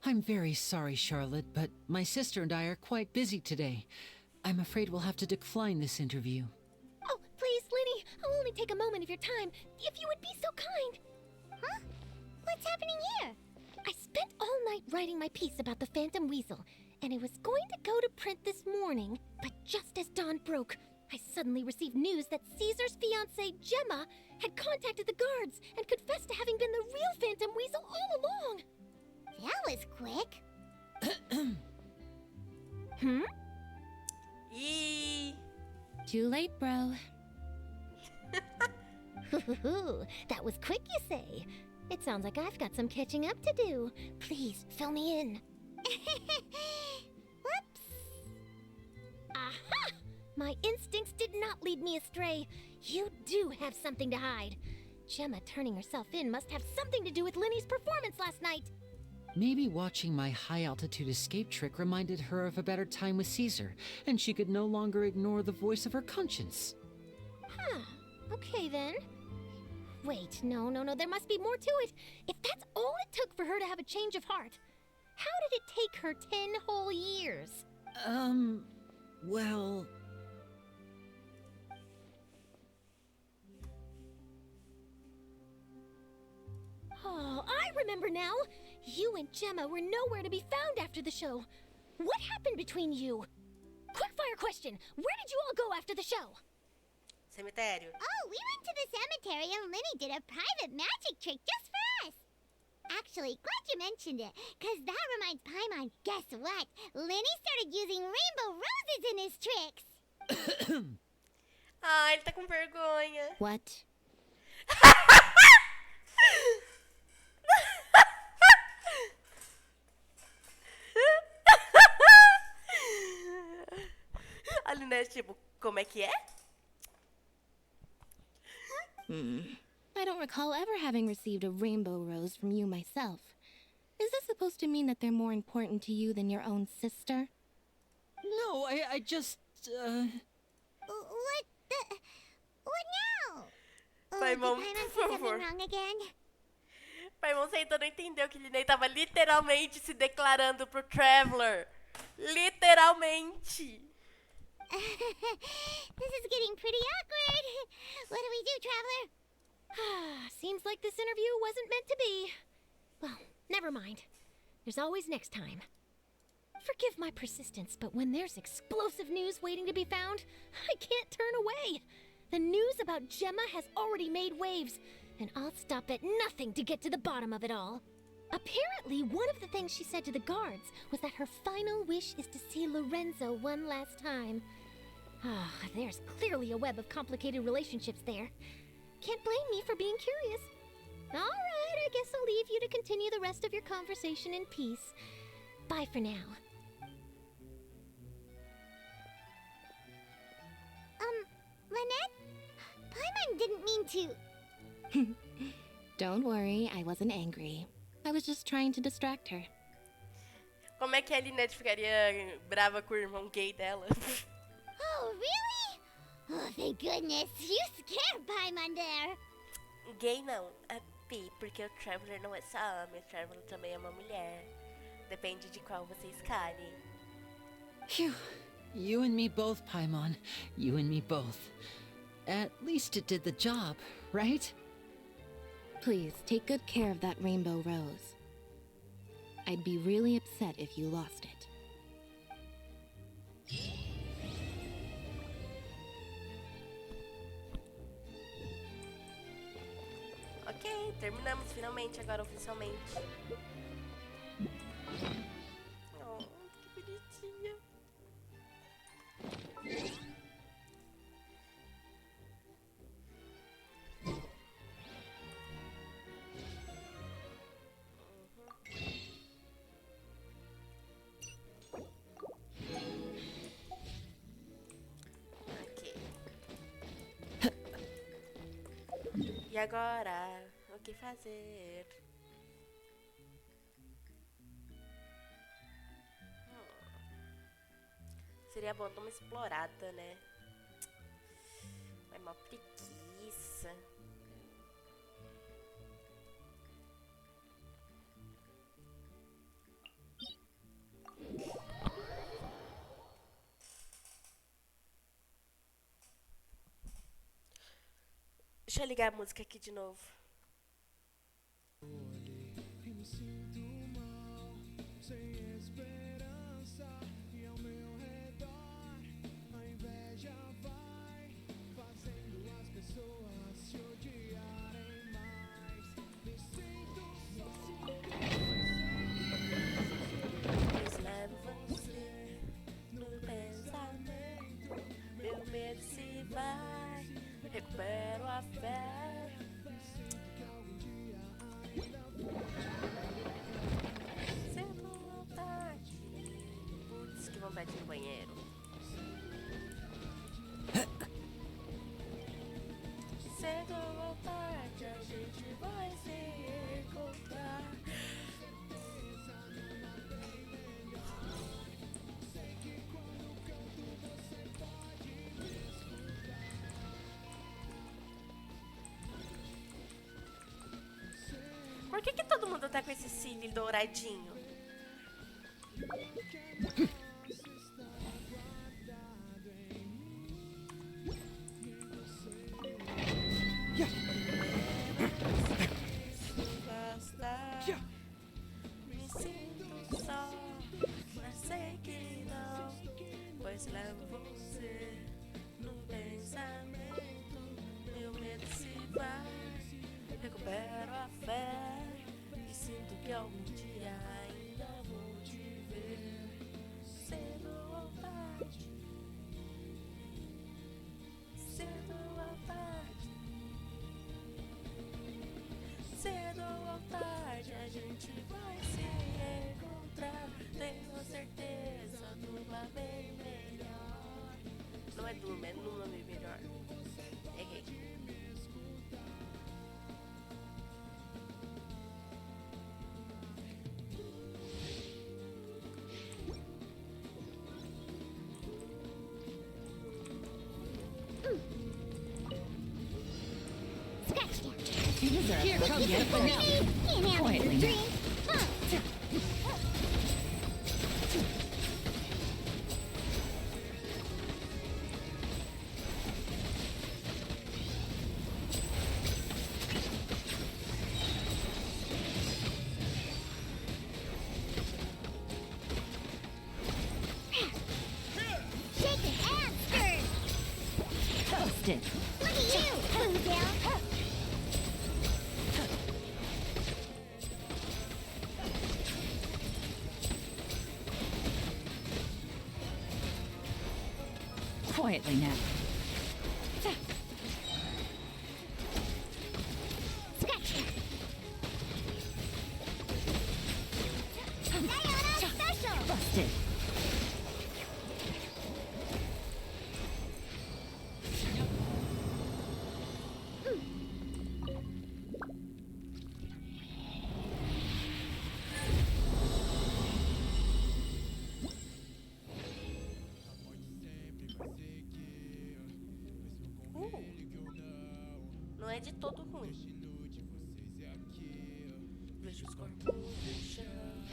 I'm very sorry, Charlotte, but my sister and I are quite busy today. I'm afraid we'll have to decline this interview. Oh, please, Lyney, I'll only take a moment of your time, if you would be so kind. Huh? What's happening here? I spent all night writing my piece about the Phantom Weasel, and it was going to go to print this morning. But just as dawn broke, I suddenly received news that Caesar's fiancée, Gemma, had contacted the guards and confessed to having been the real Phantom Weasel all along. That was quick. Eee. Too late, bro. That was quick, you say? It sounds like I've got some catching up to do. Please, fill me in. Whoops. Aha! My instincts did not lead me astray. You do have something to hide. Gemma turning herself in must have something to do with Lyney's performance last night. Maybe watching my high-altitude escape trick reminded her of a better time with Caesar, and she could no longer ignore the voice of her conscience. Huh. Okay, then. Wait, no, there must be more to it. If that's all it took for her to have a change of heart, how did it take her 10 whole years? Well... Oh, I remember now. You and Gemma were nowhere to be found after the show. What happened between you? Quickfire question. Where did you all go after the show? Cemitério. Oh, we went to the cemetery and Lyney did a private magic trick just for us. Actually, glad you mentioned it, because that reminds Paimon, guess what? Lyney started using rainbow roses in his tricks. Ah, ele tá com vergonha. What? A Lyney, tipo, como é que é? I don't recall ever having received a rainbow rose from you myself. Is this supposed to mean that they're more important to you than your own sister? No, I just, What now? Paimon, did Paimon por say something favor. wrong again? Paimon, você ainda não entendeu que Lyney tava literalmente se declarando pro Traveler. Literalmente. This is getting pretty awkward. What do we do, Traveler? Seems like this interview wasn't meant to be. Well, never mind. There's always next time. Forgive my persistence, but when there's explosive news waiting to be found, I can't turn away. The news about Gemma has already made waves, and I'll stop at nothing to get to the bottom of it all. Apparently, one of the things she said to the guards was that her final wish is to see Lorenzo one last time. Ah, there's clearly a web of complicated relationships there. Can't blame me for being curious. All right, I guess I'll leave you to continue the rest of your conversation in peace. Bye for now. Lynette? Paimon didn't mean to. Don't worry, I wasn't angry. I was just trying to distract her. Como é que a Lynette ficaria brava com o irmão gay dela? Oh, really? Oh, thank goodness. You scared Paimon there. Gay não, a bi, porque o Traveler não é só homem, o Traveler também é uma mulher. Depende de qual você escolhe. Phew. You and me both, Paimon. You and me both. At least it did the job, right? Please, take good care of that rainbow rose. I'd be really upset if you lost it. Ok, terminamos finalmente, agora oficialmente. Oh, que bonitinha. E agora, o que fazer? Seria bom dar uma explorada, né? Vai mó preguiça. Deixa eu ligar a música aqui de novo. Pois levo você no pensamento, meu medo se vai, recupero a fé. Sinto vontade. Putz, que vontade no banheiro. Sinto vontade, a gente vai se encontrar. Por que todo mundo tá com esse cílio douradinho? Me sinto só, mas sei que não, pois levo você no pensamento, meu medo se vai, recupero a fé e sinto que algum dia ainda vou te ver. Cedo ou tarde, cedo ou tarde, cedo ou tarde a gente vai se encontrar. Tenho certeza numa bem melhor. Não é durma, é numa bem melhor. Errei. Here comes the finale. Quietly now. Shaking and stirred. Toasted. Look at you, Boondale. Quietly now. Scratch. Diana special. Busted. Não é de todo ruim. Vejo os corpos no chão,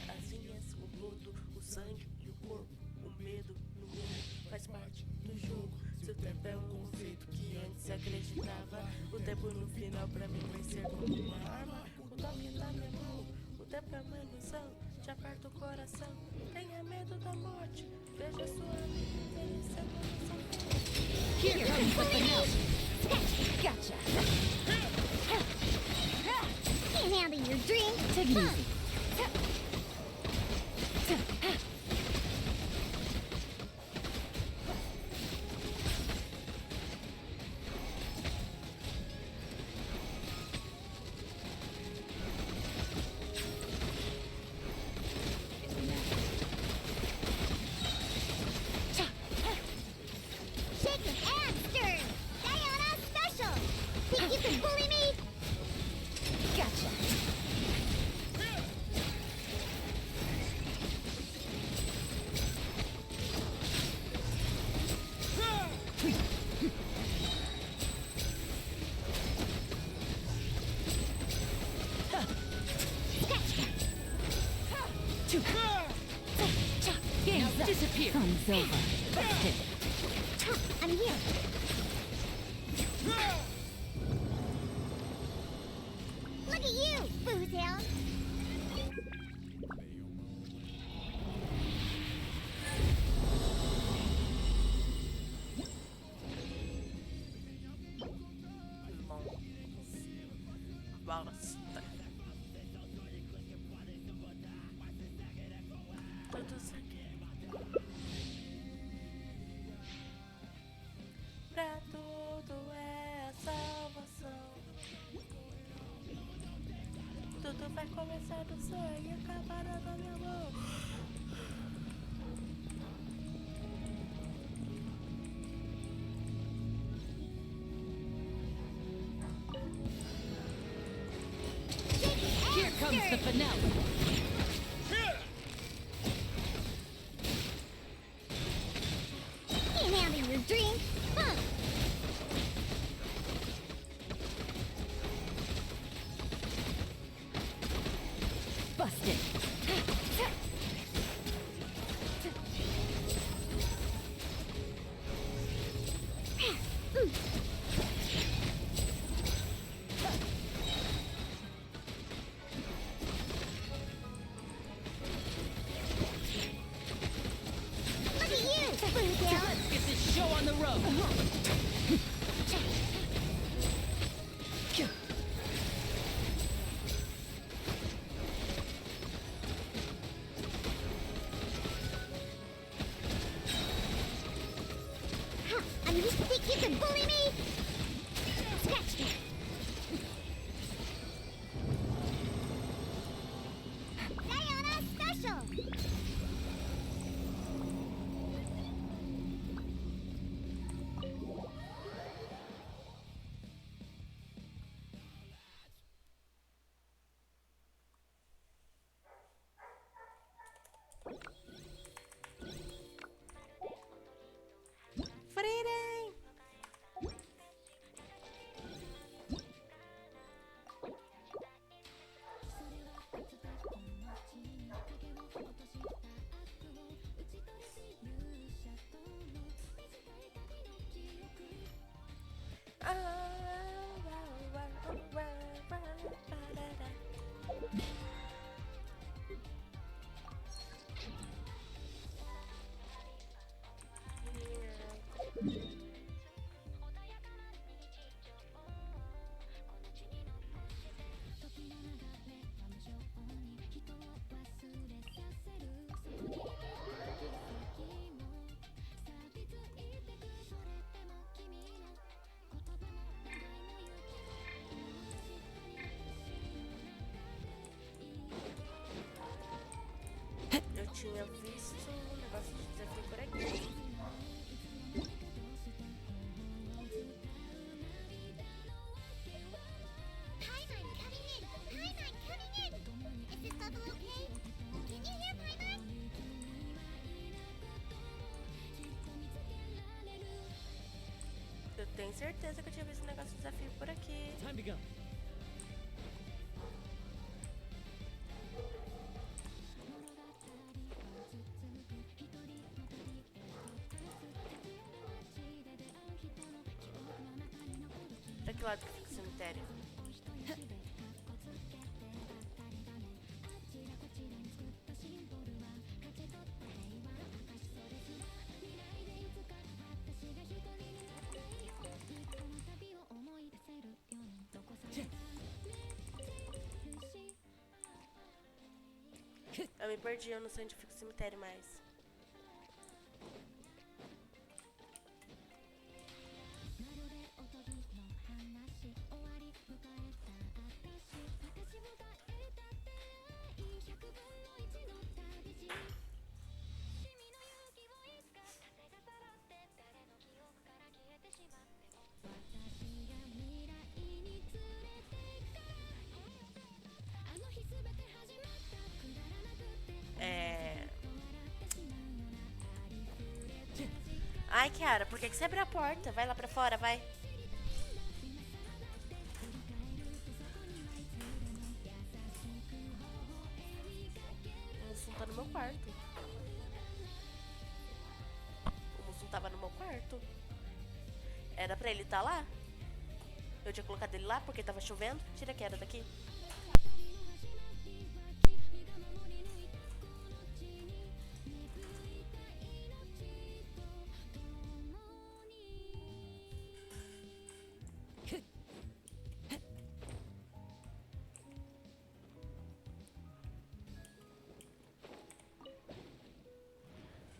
as linhas, o luto, o sangue e o corpo. O medo no mundo faz parte do jogo. Se o tempo é um conceito que antes acreditava, o tempo no final pra mim vai ser como uma arma. O toque da minha mão, o tempo é uma ilusão, te aperta o coração. Tenha medo da morte, veja sua vida envelhecendo na sua frente. Here comes the finale. Gotcha. Can't handle your drink. Take it easy. Shaken and stirred. Diana special. Think you can bully me? Gotcha. Game's now disappear. Fun's over. Busted. I'm here. Look at you, boozhound. Basta. Tudo sangue. Pra tudo é a salvação. Tudo vai começar do sonho e acabar na minha mão. Here comes the finale. Can't handle your drink. Huh. Busted. Look at you, boozhound. Let's get this show on the road. Huh. I mean, you think you can bully me? Scratch that. Diana special. Freedom! tinha visto um negócio de desafio por aqui. Paimon coming in! Paimon coming in! Is this level okay? Can you hear Paimon? Eu tenho certeza que eu tinha visto um negócio de desafio por aqui. Time to go. Pra que lado que fica o cemitério? Eu me perdi, eu não sei onde fica o cemitério mais. Ai, Kiara, por que você abriu a porta? Vai lá pra fora, vai. O Mussum tá no meu quarto. O Mussum tava no meu quarto. Era pra ele estar lá. Eu tinha colocado ele lá porque tava chovendo. Tira a Kiara daqui.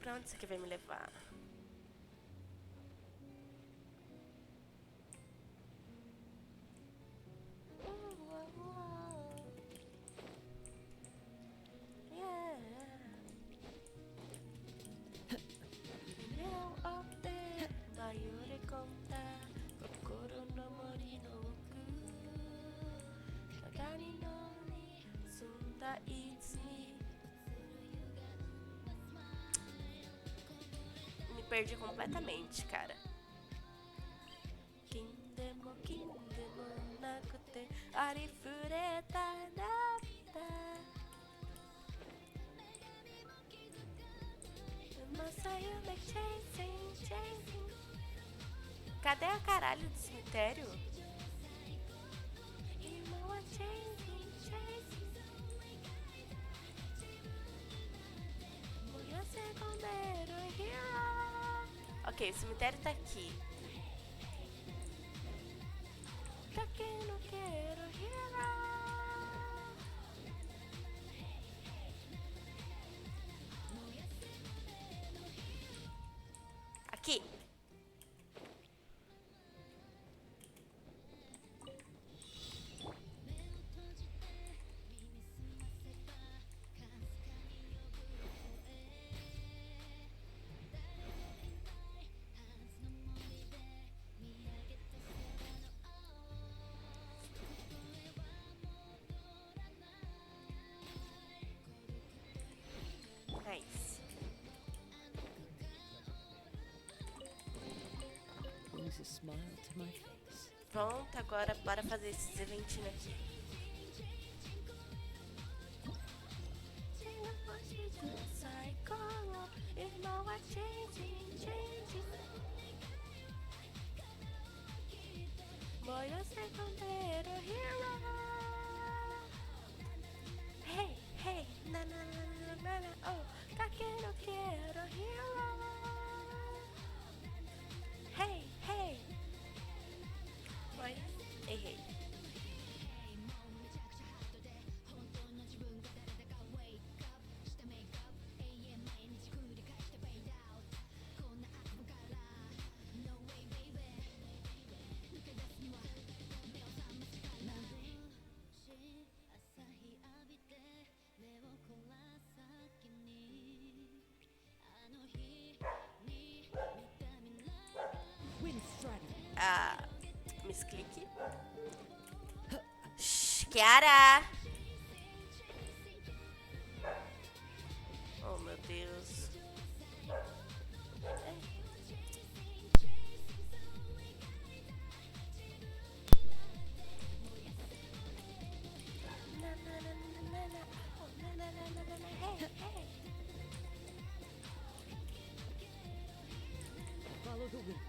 Pra onde você quer me levar? Me perdi completamente, cara. Cadê a caralho do cemitério? Ok, o cemitério tá aqui. Aqui. Nice. Brings a smile to my face. Pronto, agora bora fazer esses eventinhos aqui. Voy a ser contero hero. Hey, hey, na na na na na, oh, taquero quiero hero. Hey, hey. Voy, hey, hey. a Miss Click. Shhh, Kiara! Oh, meu Deus. Follow the wind.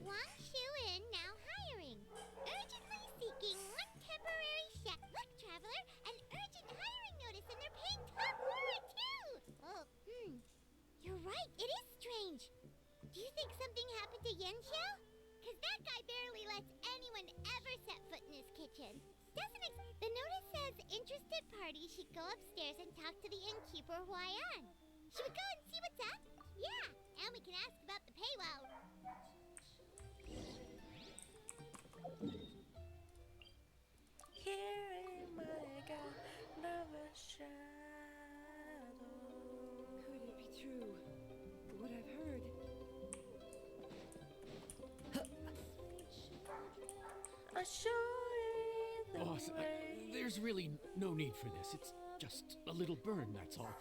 Wang now hiring. Urgently seeking one temporary chef. Look, traveler, an urgent hiring notice, and they're paying top for it too. Oh, You're right. It is strange. Do you think something happened to Yenshao? Cause that guy barely lets anyone ever set foot in his kitchen. The notice says interested parties should go upstairs and talk to the innkeeper Huayan. Should we go and see what's up? Yeah, and we can ask about the paywall. Here in my God, never shadow. Could it be true? What I've heard. I show you the Boss, way. there's really no need for this. It's just a little burn, that's all.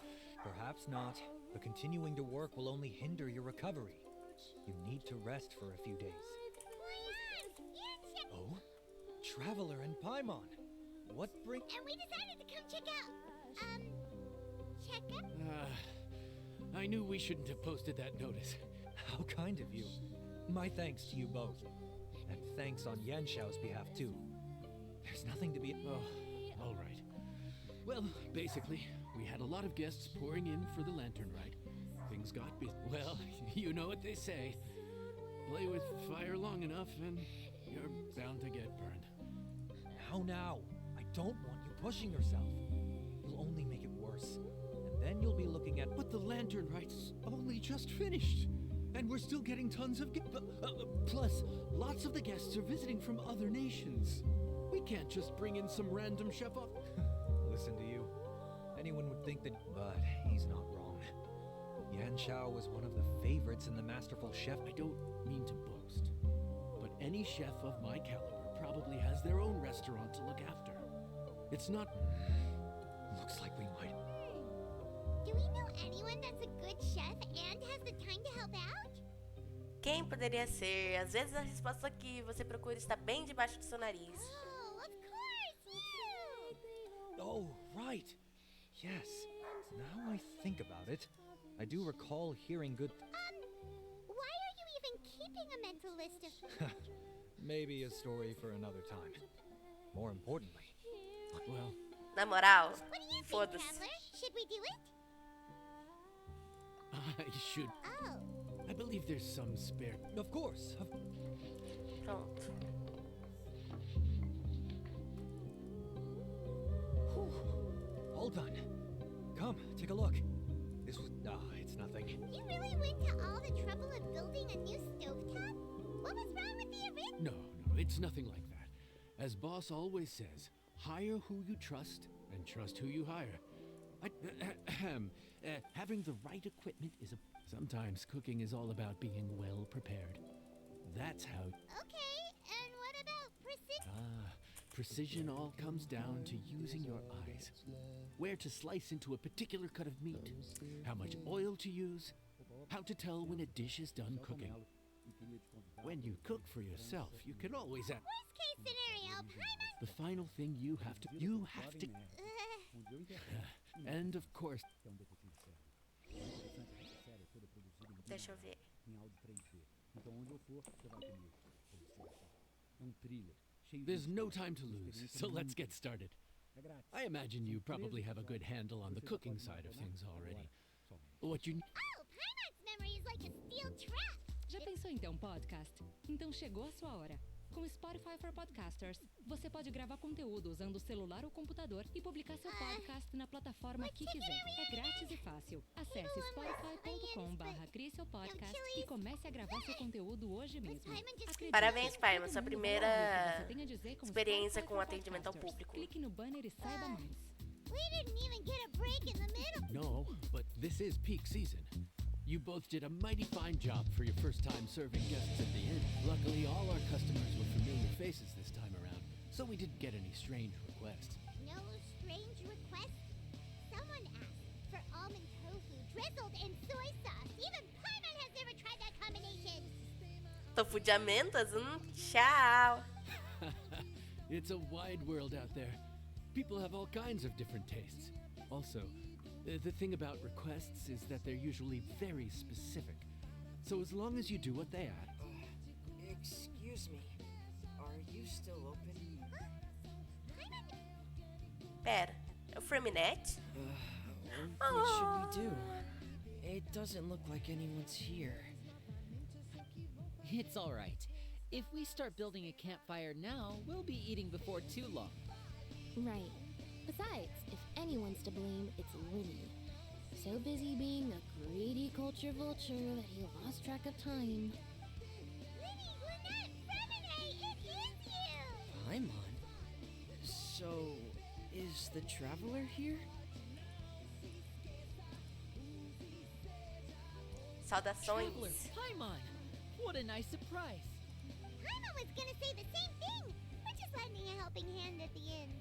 Perhaps not, but continuing to work will only hinder your recovery. You need to rest for a few days. Oh? Traveler and Paimon. What bring... And we decided to come check out. Check out? I knew we shouldn't have posted that notice. How kind of you. My thanks to you both. And thanks on Yanshao's behalf, too. There's nothing to be... Oh, all right. Well, basically, we had a lot of guests pouring in for the lantern ride. Things got busy. Well, you know what they say. Play with fire long enough and you're bound to get burned. Now. I don't want you pushing yourself. You'll only make it worse. And then you'll be looking at... But the lantern ride's only just finished. And we're still getting tons of... plus, lots of the guests are visiting from other nations. We can't just bring in some random chef up. Listen to you. Anyone would think that... But he's not wrong. Yanshao was one of the favorites in the Masterful Chef. I don't mean to boast, but any chef of my caliber probably has their own restaurant to look after. It's not... Looks like we might... Do we know anyone that's a good chef and has the time to help out? Quem poderia ser? Às vezes a resposta que você procura está bem debaixo do seu nariz. Oh, of course, you! Oh, right. Yes. Now I think about it, I do recall hearing good... Why are you even keeping a mental list of... Maybe a story for another time. More importantly... Well... Na moral, What do you think, foda-se. Traveler? Should we do it? I should... Oh. I believe there's some spare... Of course. Pronto. All done. Come, take a look. This was... it's nothing. You really went to all the trouble of building a new stovetop? What was wrong with the original? No, it's nothing like that. As Boss always says, hire who you trust and trust who you hire. Having the right equipment is a... Sometimes cooking is all about being well prepared. That's how... Okay, and what about precision? Precision all comes down to using your eyes. Where to slice into a particular cut of meat. How much oil to use. How to tell when a dish is done cooking. When you cook for yourself, you can always... Worst case scenario, Paimon... The final thing you have to... And of course... Deixa eu ver. There's no time to lose, so let's get started. I imagine you probably have a good handle on the cooking side of things already. What you... Oh, Paimon's memory is like a steel trap! Já pensou em ter um podcast? Então chegou a sua hora. Com Spotify for Podcasters, você pode gravar conteúdo usando o celular ou computador e publicar seu podcast na plataforma que quiser. É grátis e fácil. Acesse spotify.com/criesseupodcast e comece a gravar seu conteúdo hoje mesmo. Acredite, Parabéns, Paimon. Sua todo mundo primeira adora o que você tem a dizer como experiência Spotify com for atendimento ao Podcasters. público. Clique no banner e saiba mais. We didn't even get a break in the middle. No, but this is peak season. You both did a mighty fine job for your first time serving guests at the inn. Luckily, all our customers were familiar faces this time around, so we didn't get any strange requests. No strange request? Someone asked for almond tofu drizzled in soy sauce. Even Paimon has never tried that combination. Tofu de amêndoas? Tchau. It's a wide world out there. People have all kinds of different tastes. Also, the thing about requests is that they're usually very specific. So as long as you do what they ask. Excuse me. Are you still open? Pera, é o Freminet? What should we do? It doesn't look like anyone's here. It's all right. If we start building a campfire now, we'll be eating before too long. Right. Besides, if anyone's to blame, it's Lyney. So busy being a greedy culture vulture that he lost track of time. Lyney, Lynette, Fremine, it is you! Paimon? So, is the Traveler here? Traveler, Saudações. Paimon! What a nice surprise! Paimon was gonna say the same thing. We're just lending a helping hand at the end.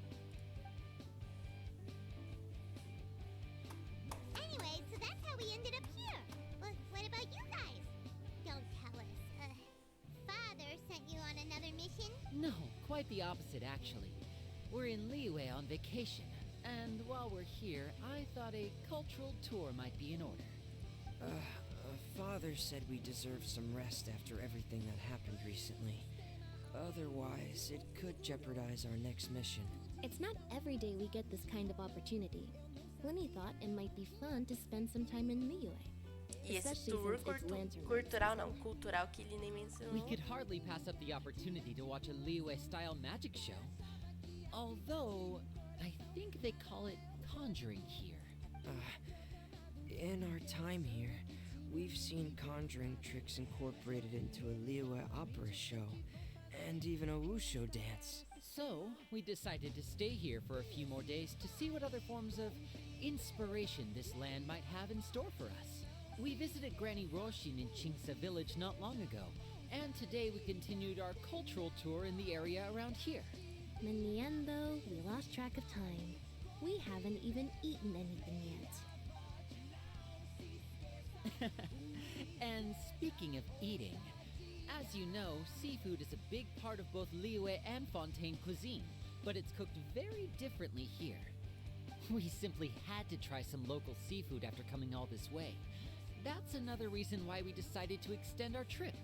Anyway, so that's how we ended up here. What about you guys? Don't tell us. Father sent you on another mission? No, quite the opposite, actually. We're in Liyue on vacation, and while we're here, I thought a cultural tour might be in order. Father said we deserve some rest after everything that happened recently. Otherwise, it could jeopardize our next mission. It's not every day we get this kind of opportunity. Lyney thought it might be fun to spend some time in Liyue. E esse Especially tour since it's lantern cultural não, cultural que ele nem mencionou. We could hardly pass up the opportunity to watch a Liyue-style magic show. Although, I think they call it conjuring here. In our time here, we've seen conjuring tricks incorporated into a Liyue opera show, and even a wushu dance. So, we decided to stay here for a few more days to see what other forms of inspiration this land might have in store for us. We visited Granny Roshin in Chingsa village not long ago, and today we continued our cultural tour in the area around here. In the end, though, we lost track of time. We haven't even eaten anything yet. And speaking of eating, as you know, seafood is a big part of both Liyue and Fontaine cuisine, but it's cooked very differently here. We simply had to try some local seafood after coming all this way. That's another reason why we decided to extend our trip.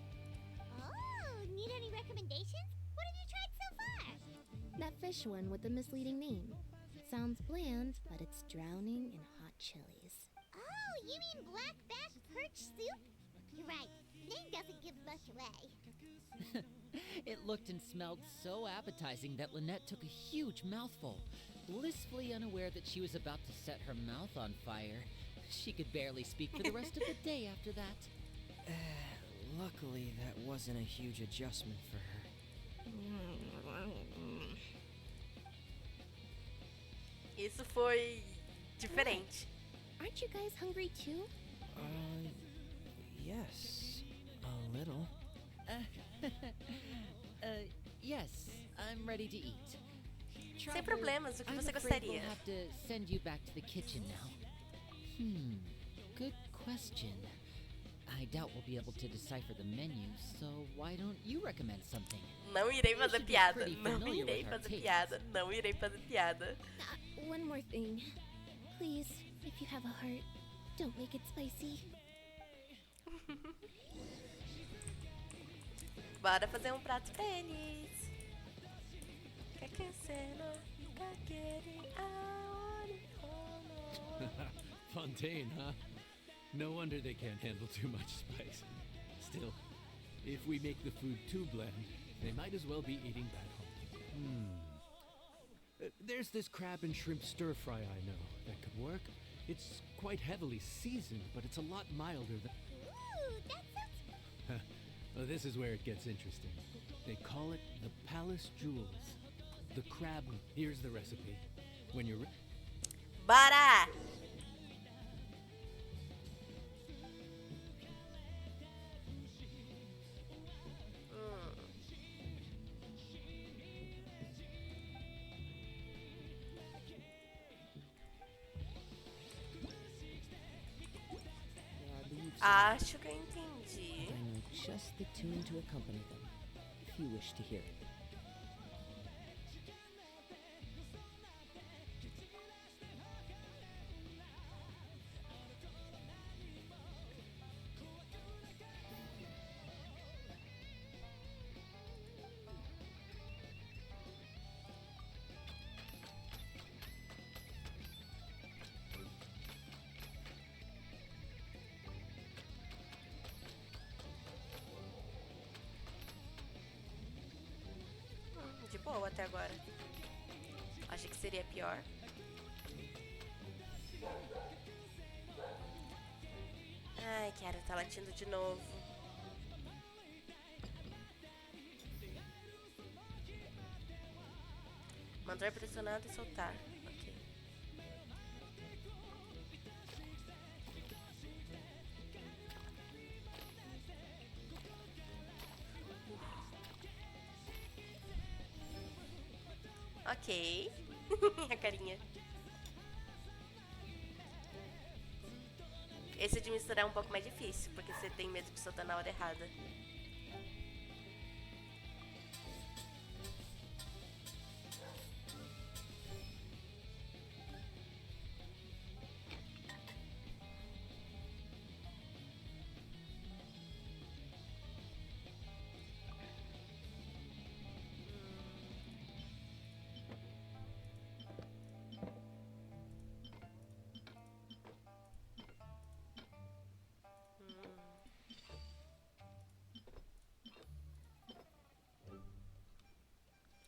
Oh, need any recommendations? What have you tried so far? That fish one with the misleading name. Sounds bland, but it's drowning in hot chilies. Oh, you mean black bass perch soup? You're right. The name doesn't give much away. It looked and smelled so appetizing that Lynette took a huge mouthful, blissfully unaware that she was about to set her mouth on fire. She could barely speak for the rest of the day after that. Luckily, that wasn't a huge adjustment for her. Isso foi diferente. Aren't you guys hungry too? Yes. A little. Yes, I'm ready to eat. Sem problemas, o que I'm você afraid gostaria? we'll have to send you back to the kitchen now. Good question. I doubt we'll be able to decipher the menu, so why don't you recommend something? Não irei You fazer should be piada. pretty Não familiar irei with our fazer tastes. piada. Não irei fazer piada. One more thing. Please, if you have a heart, don't make it spicy. Bora fazer um prato pra eles. Fontaine, huh? No wonder they can't handle too much spice. Still, if we make the food too bland, they might as well be eating back home. There's this crab and shrimp stir fry I know that could work. It's quite heavily seasoned, but it's a lot milder than... Ooh, that sounds This is where it gets interesting. They call it the Palace Jewels. The crab. Here's the recipe. When you're Bora! Acho que eu entendi. I know just the tune to accompany them, if you wish to hear it. De boa até agora. Achei que seria pior. Ai, Kiara tá latindo de novo. Manter pressionado e soltar. Ok. Ok. A carinha. Esse de misturar é um pouco mais difícil, porque você tem medo de soltar na hora errada.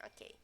Ok.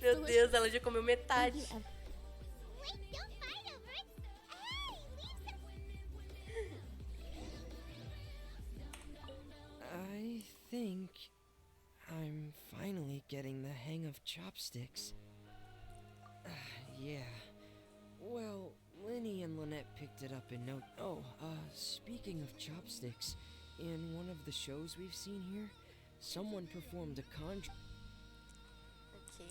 Meu delicious. Deus, ela já comeu metade. Wait, don't fight over it. Hey, leave some. I think I'm finally getting the hang of chopsticks. Yeah. Well, Lyney and Lynette picked it up in no... Oh, speaking of chopsticks, in one of the shows we've seen here, someone performed a conjure... Ok.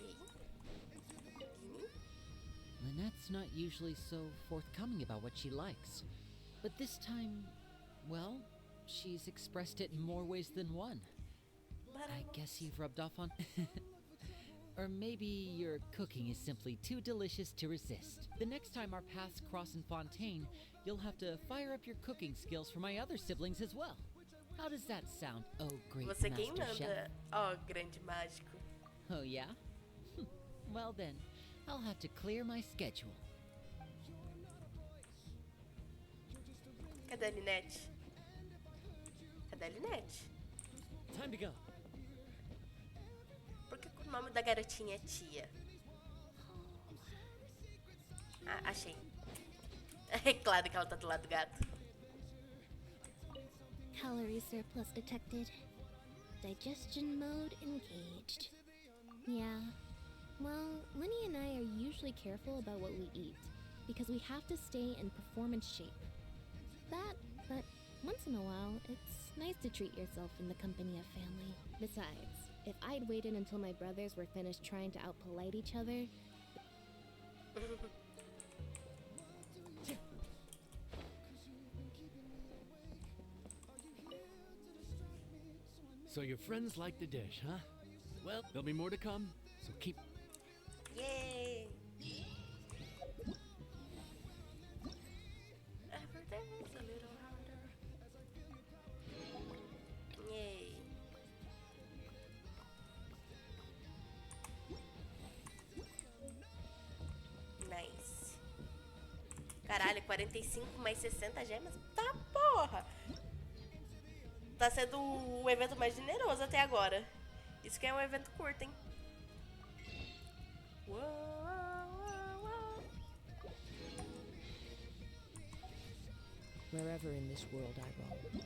Lynette's not usually so forthcoming about what she likes. But this time, well, she's expressed it in more ways than one. I guess you've rubbed off on... Or maybe your cooking is simply too delicious to resist. The next time our paths cross in Fontaine, you'll have to fire up your cooking skills for my other siblings as well. How does that sound, oh great Você quem master chef? manda? Oh, grande mágico. Oh yeah? Well then, I'll have to clear my schedule. Cadê a Lynette? Cadê a Lynette? Time to go. Por que o nome da garotinha é Tia? Ah, achei. É claro que ela tá do lado do gato. Calorie surplus detected. Digestion mode engaged. Yeah. Well, Lyney and I are usually careful about what we eat because we have to stay in performance shape. But once in a while, it's nice to treat yourself in the company of family. Besides, if I'd waited until my brothers were finished trying to outpolite each other... So your friends like the dish, huh? Well, there'll be more to come, so keep... Yay! Everything's a little harder. Yay! Nice. Caralho, 45 mais 60 gemas? Tá porra! Tá sendo o evento mais generoso até agora. Isso que é um evento curto, hein? Uou, uou, uou. Wherever in this world I roam.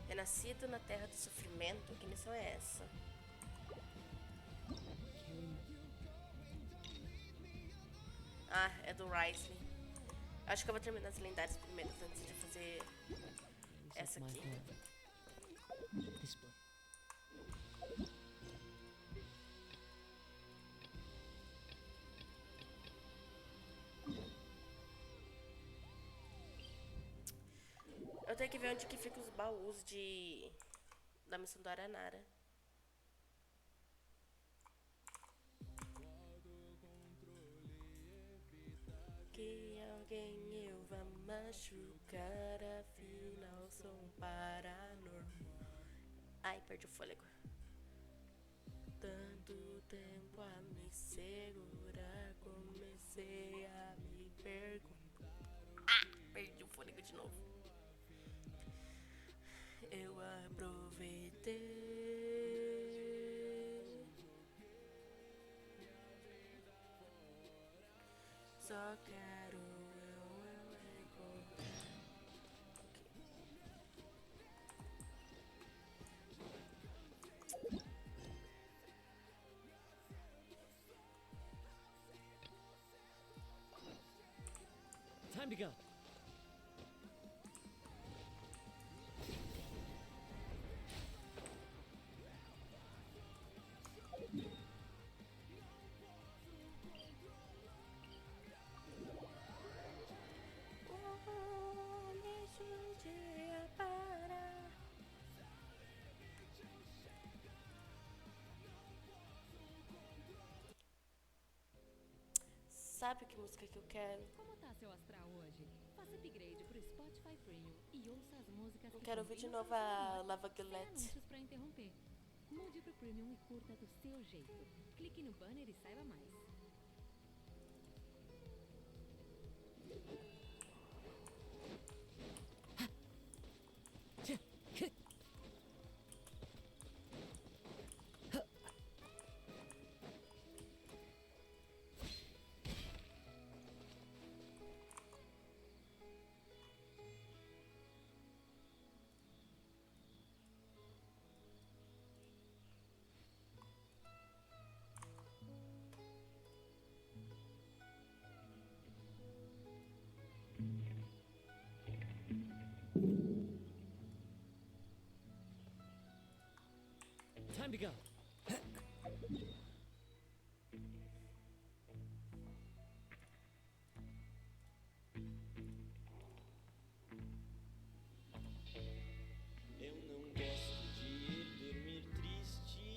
Renascido na terra do sofrimento? Que missão é essa? Ah, é do Risley. Acho que eu vou terminar as lendárias primeiro antes de fazer essa aqui. Eu tenho que ver onde que ficam os baús da missão do Aranara. Que alguém eu vá machucar, afinal sou um paranormal. Ai, perdi o fôlego. Tanto tempo a me segurar, comecei a me perguntar. Ah, perdi o fôlego de novo. Eu aproveitei. Só quero eu encontrar. Time to go. Sabe que música que eu quero? Como tá seu astral hoje? Faça upgrade pro Spotify Premium e ouça as músicas Eu que quero são ouvir de bem novo a sensacionais, Lava sem Gillette. anúncios pra interromper. Mude pro Premium e curta do seu jeito. Clique no banner e saiba mais. to go. Eu não gosto de ir dormir triste.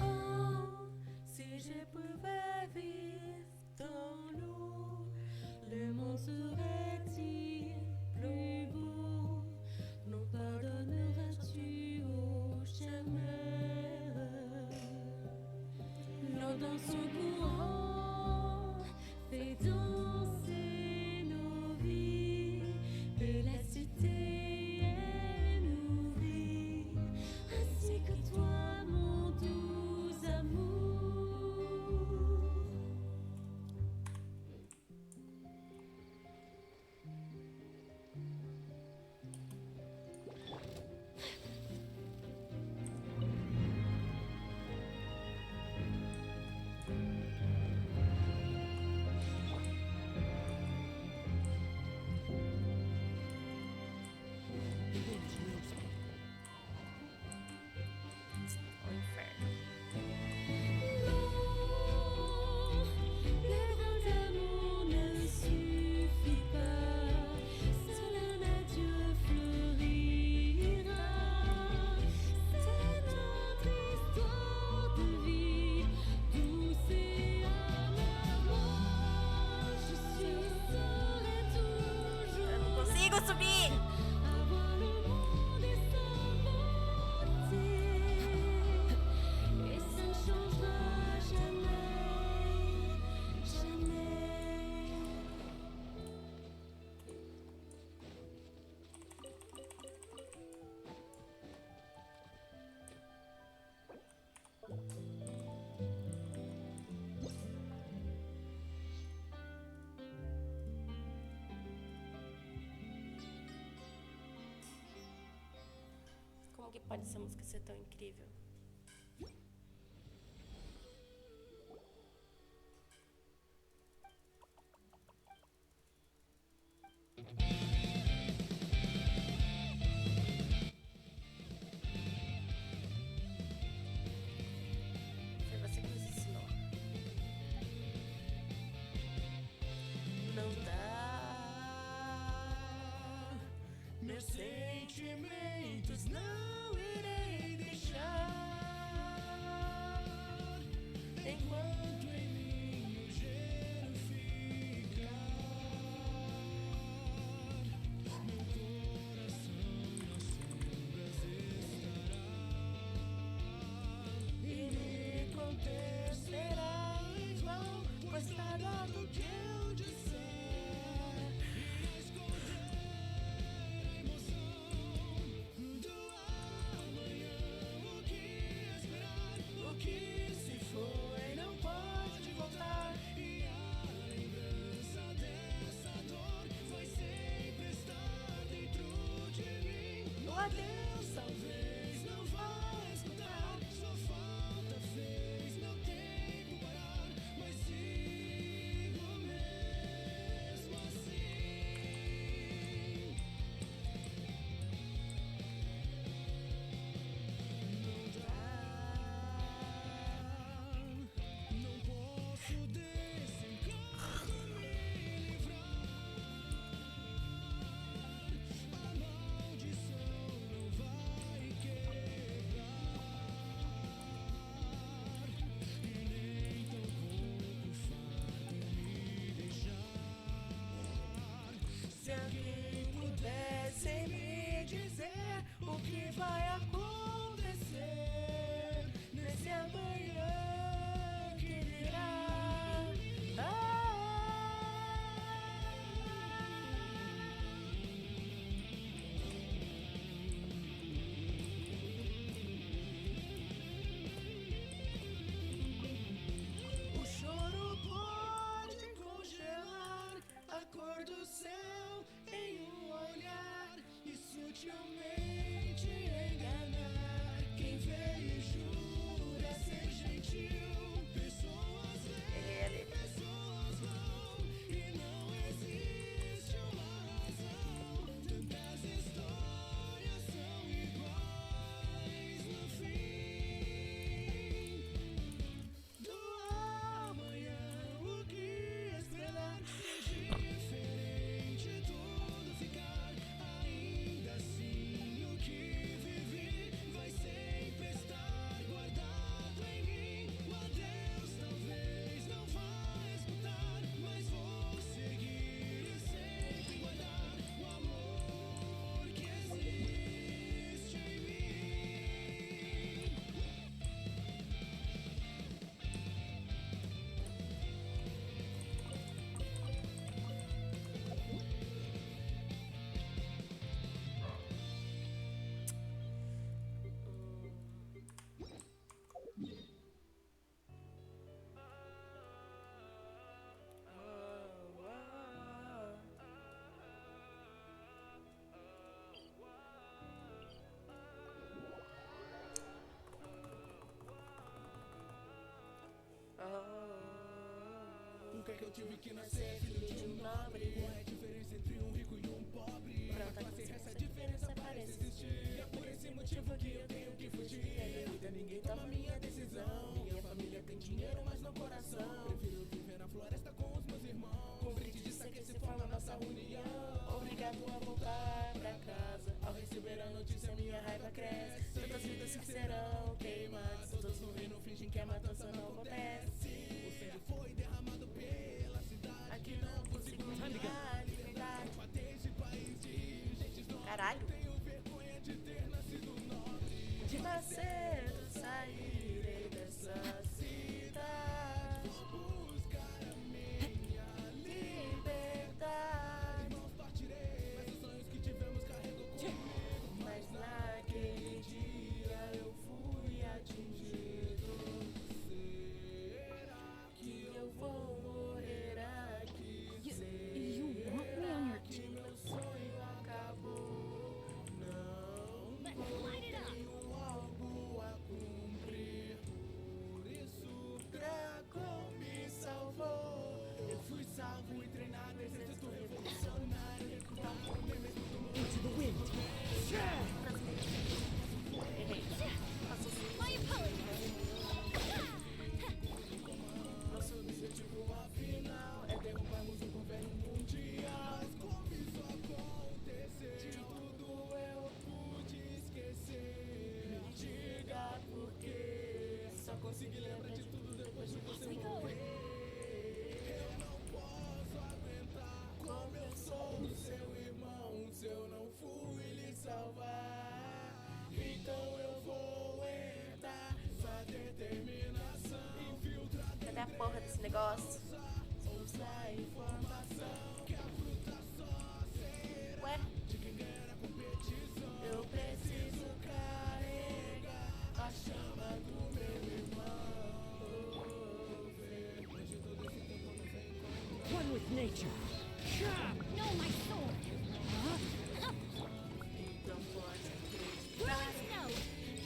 Oh, si je pouvais vivre dans l'eau, le monde serait-il plus beau? Non pardonneras-tu aux chemins? L'eau dans son courant fait danser nos vies et la cité est nourrie, ainsi que toi, mon doux amour. O inferno. Le grand amour ne suffit pas, seul un adieu fleurira. C'est notre histoire de vie, douce et amère. Je serai toujours. Eu não consigo subir! Avoir le monde et sa beauté, et ça ne changera jamais, jamais. Como que pode essa música ser tão incrível? Foi você que nos ensinou. Não dá, meus sentimentos não irei deixar. Enquanto em mim o gelo ficar, meu coração nas sombras estará, e me acontecerá igual, pois nada do que eu disser esconder a emoção do amanhã. O que esperar? O que se foi não pode voltar, e a lembrança dessa dor vai sempre estar dentro de mim. No adeus talvez não vá escutar, só falta fez meu tempo parar, mas sigo mesmo assim. Não dá, não posso desse encanto me livrar. A maldição não vai quebrar, e nem tampouco fardo me deixar. Se alguém pudesse me dizer o que vai acontecer nesse amanhã que virá. O choro pode congelar a cor Por que eu tive que nascer filho de um nobre? Qual é a diferença entre um rico e um pobre? Pra ser essa diferença parece existir. E é por esse motivo que eu tenho que fugir. Minha vida ninguém toma minha decisão. Minha família tem dinheiro, mas no coração prefiro viver na floresta com os meus irmãos. Com brinde de sangue se forma nossa união. Obrigado a voltar pra casa. Ao receber a notícia minha raiva cresce. Tantas vidas que serão queimadas. Todos no reino fingem que a matança não acontece. O sangue foi derramado pela cidade. Aqui não consigo encontrar liberdade. Esse país de gente não. Caralho. Tenho vergonha de ter nascido nobre. De nascer, sairei dessa cidade. Vou buscar a minha liberdade. Irmãos, partirei. Mas os sonhos que tivemos carrego comigo. Mas naquele dia eu fui atingido. Será Que eu vou morrer aqui? You want me on your Que meu sonho acabou. Não tenho algo a cumprir. por isso Draco me salvou. eu fui salvo e treinado. Exército revolucionário. Recrutado no mesmo do mundo. Into the wind. Errei. My apologies. Nosso objetivo afinal é derrubarmos o governo mundial. Mas como isso aconteceu? De tudo eu pude esquecer. Me diga por quê. Só consegui lembrar de tudo depois de você morrer. Eu não posso aguentar. Como eu sou seu irmão, se eu não fui lhe salvar, então eu vou entrar. Sua determinação infiltrada. Cadê a porra desse negócio? Ouça a informação que a fruta só será Ué? de quem ganhar a competição. Eu preciso carregar a chama do meu irmão. Ver onde todo esse tempo não vem com. One with nature. No, my sword. Então pode Ruins no.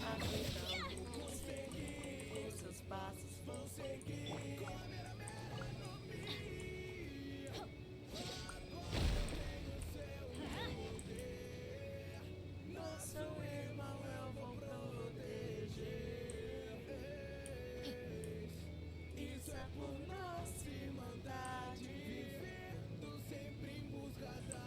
acreditar. Vou seguir os seus passos, vou seguir. Nosso irmão eu vou proteger. Isso é por nossa irmandade. Vivendo sempre em busca da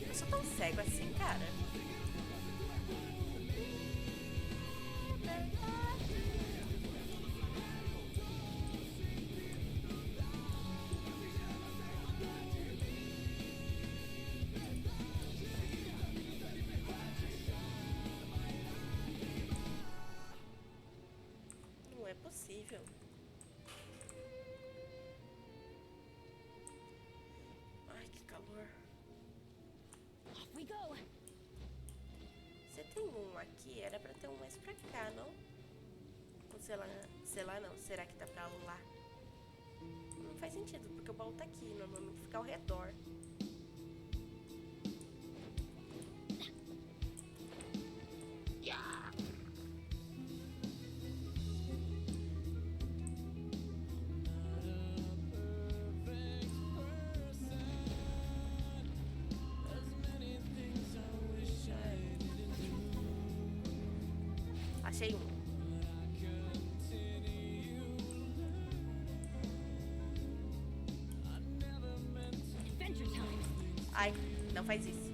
Eu sou tão cego assim, cara. Não é possível. Ai, que calor. Off we go. Você tem um aqui? Era pra ter um mais pra cá, não? Ou sei lá não. Será que tá pra lá? Não faz sentido, porque o baú tá aqui. Normalmente fica ao redor. Achei um. Adventure time. Ai, não faz isso.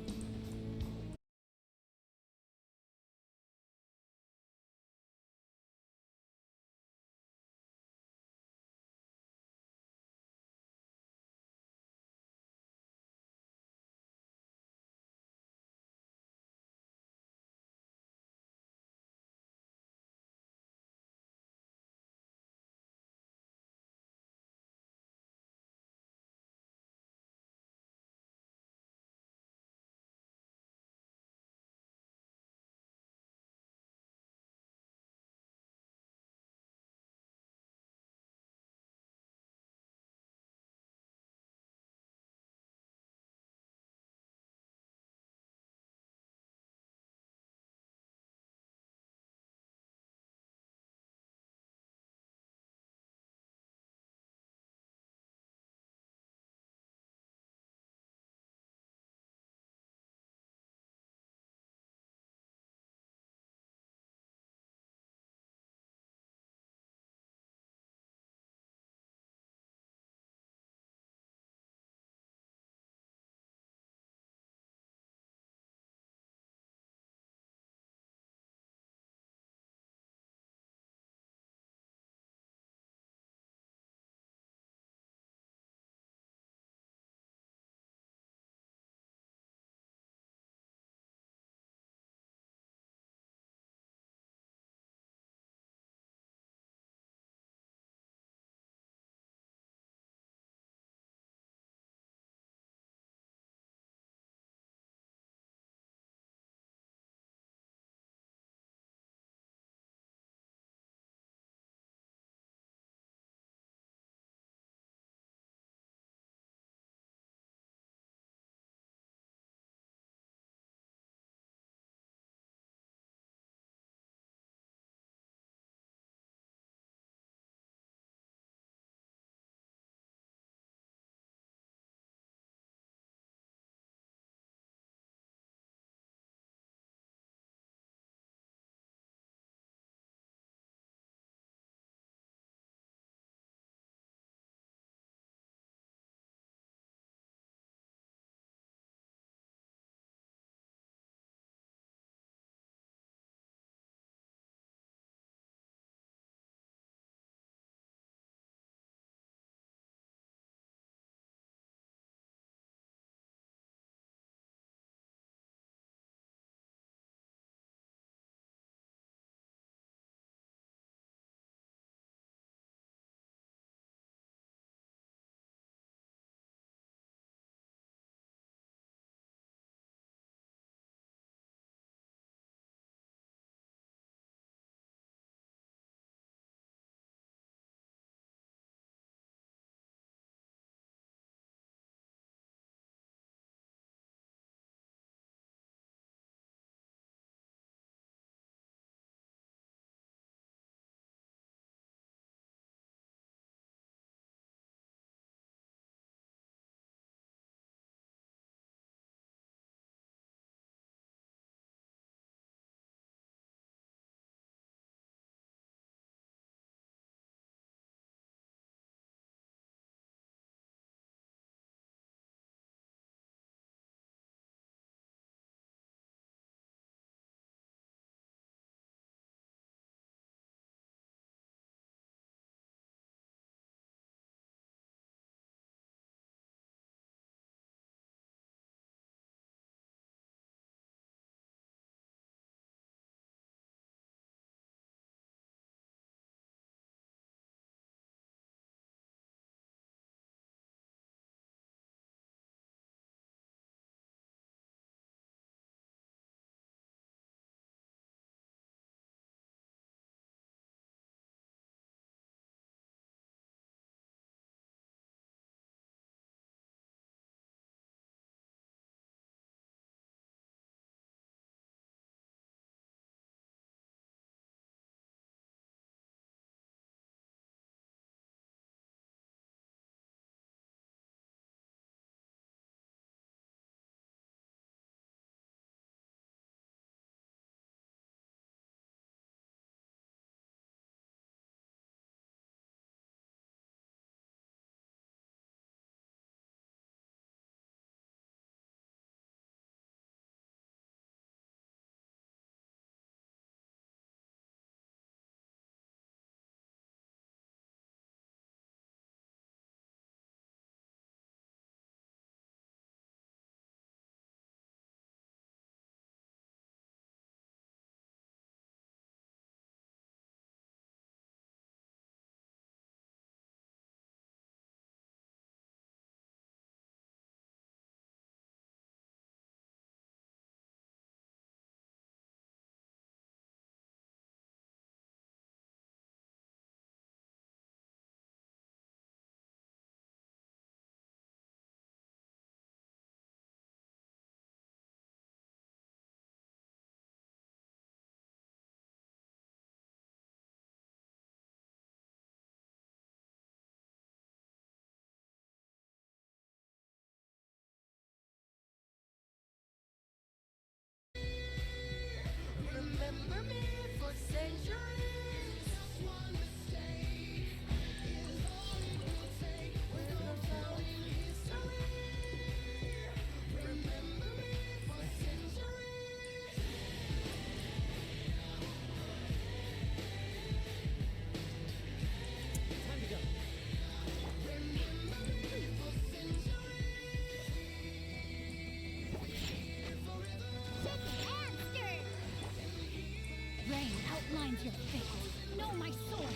your fate. Know my sword.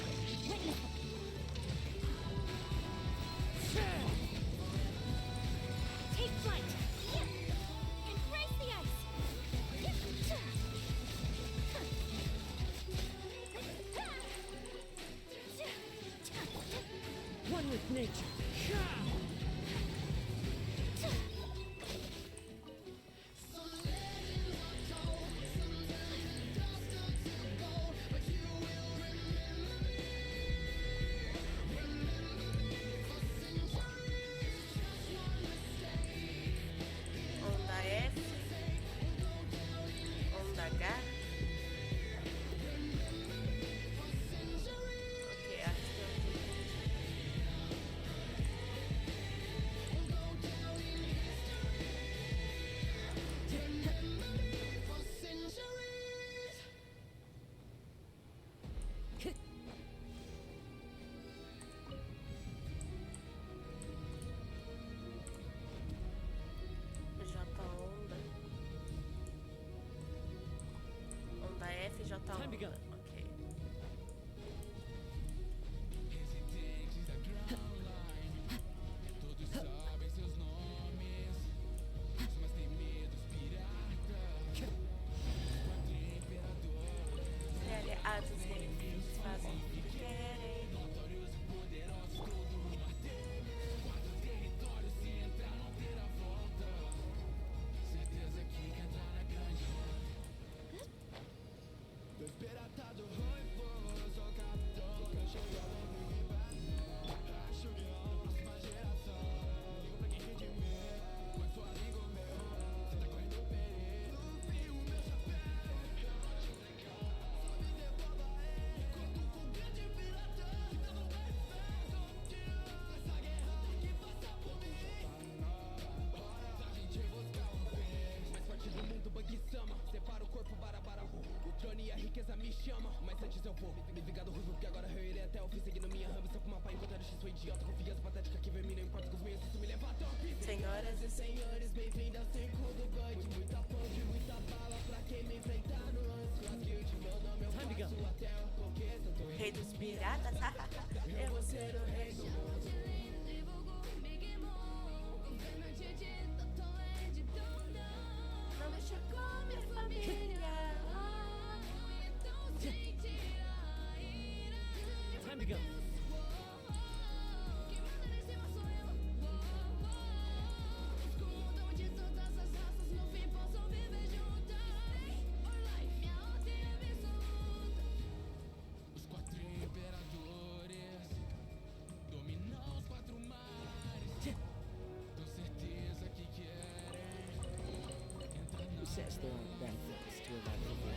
Witness. Take flight. Embrace the ice. One with nature. Onda F. Onda H. Ok, acho que eu J onda. Onda F, J onda. Ok. Se aliados eles fazem o que querem. Senhoras e senhores, bem-vindo ao circo do Bud. Muita ponte, muita bala pra quem me enfrentar no lance. Meu nome eu faço até o coqueto. Rei dos piratas, eu vou ser o rei do mundo. Não mexa com minha família. Time to go. Who says there aren't benefits to a life of war?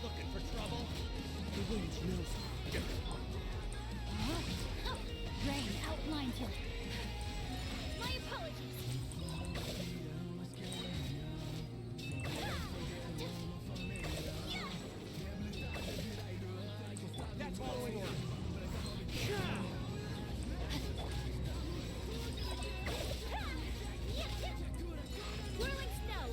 Looking for trouble? The wind knows. Rain outlined you. My apologies. That's following order. Whirling snow.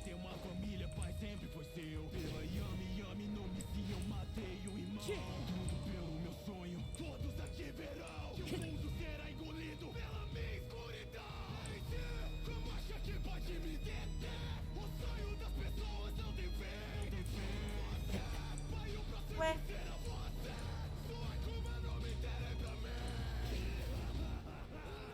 Ter uma família, pai sempre foi seu. Pela Yami Yami no Missão, matei o irmão. Tudo pelo meu sonho, todos aqui verão que o mundo será engolido pela minha escuridão. Como acha que pode me deter? O sonho das pessoas não tem fim. Você vai o próximo será você. Sua culpa não me interessa pra mim.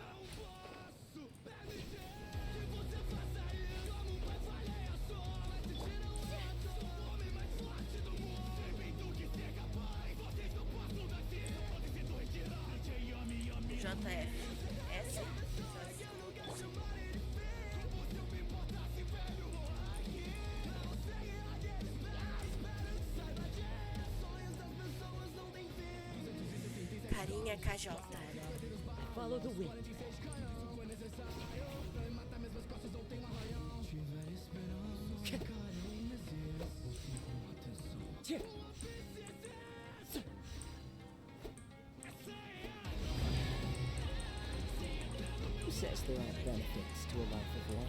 Não posso permitir que você faça isso. Como um pai falhei a sua, mas se tira o rato. O homem mais forte do mundo. Sei bem do que ser capaz. Vocês não passam daqui. Podem se retirar. Yami Yami. JF. S. Carinha KJ. Follow the wind. Who says there aren't benefits to a life of war?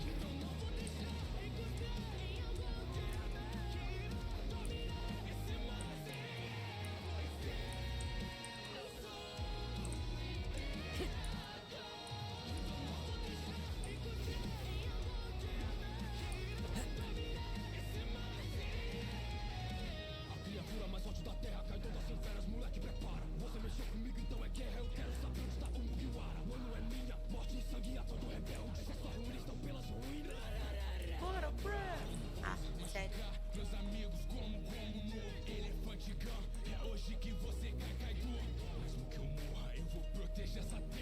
Bora, bruh! Ah, sério?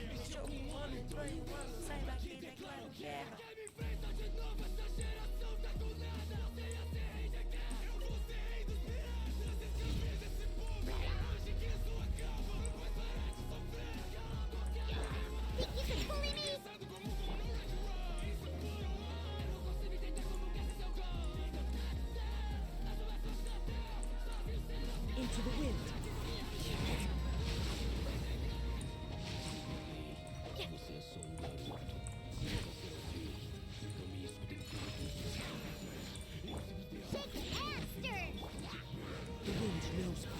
Bicho humano, banho humano, sai daqui, declaro guerra. Think you can bully me? Into the wind. Shakespeare! The wind knows me.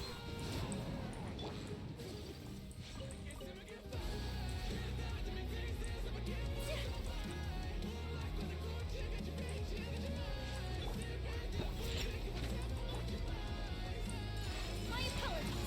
My apologies.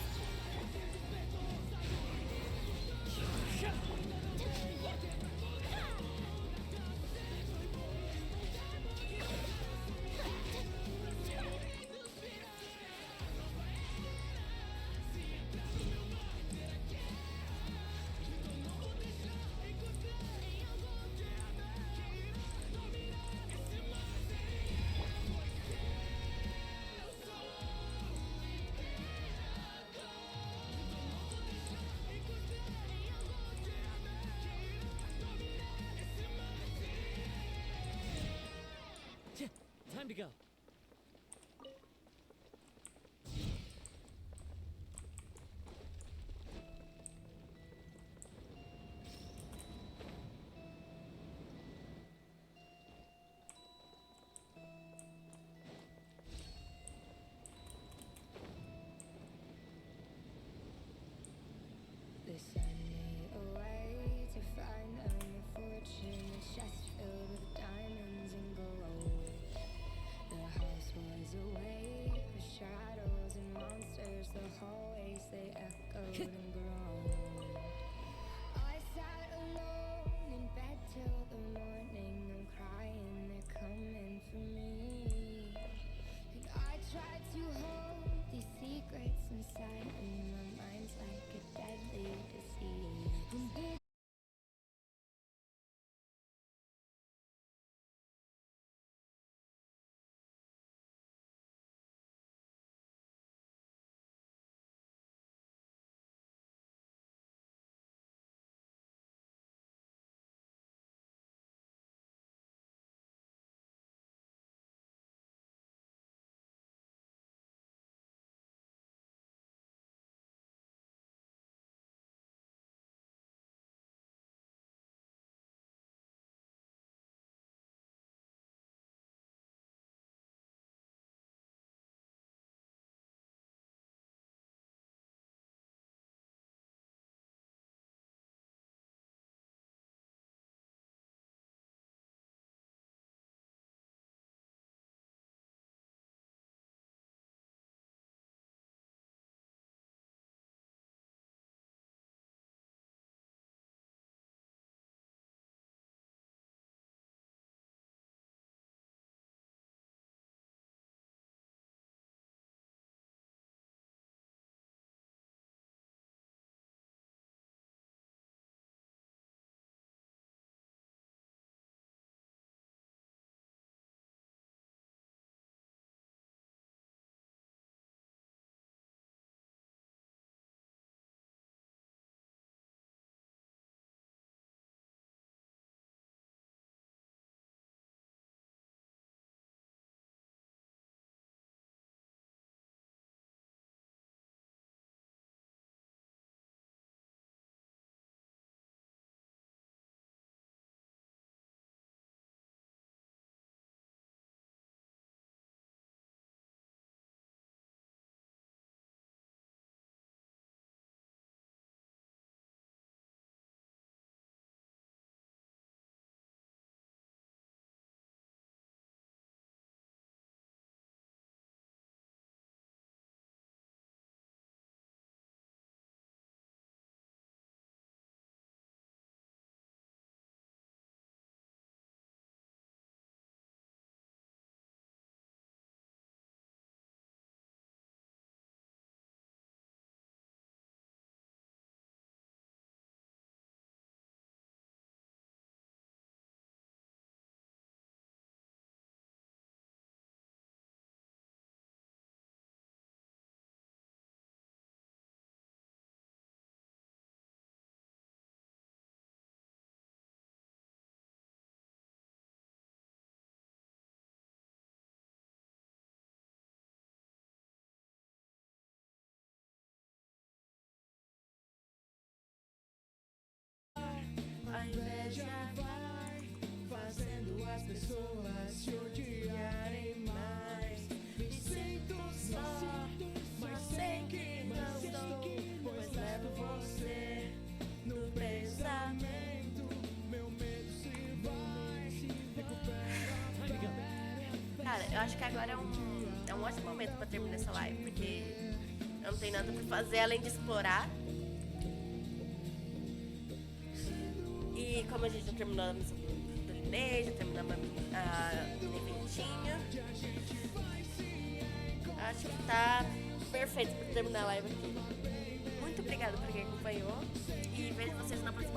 Time to go. They send me away to find a fortune, a chest filled with diamonds and gold. The as pessoas se odiarem mais. Me sinto só, mas sei que não estou, pois levo você no pensamento. Meu medo se vai, recupera. Cara, eu acho que agora é um ótimo momento pra terminar essa live, porque eu não tenho nada pra fazer além de explorar. E como a gente já terminou a missão do Lyney, já terminamos o eventinho, acho que tá perfeito pra terminar a live aqui. Muito obrigada por quem acompanhou e vejo vocês na próxima.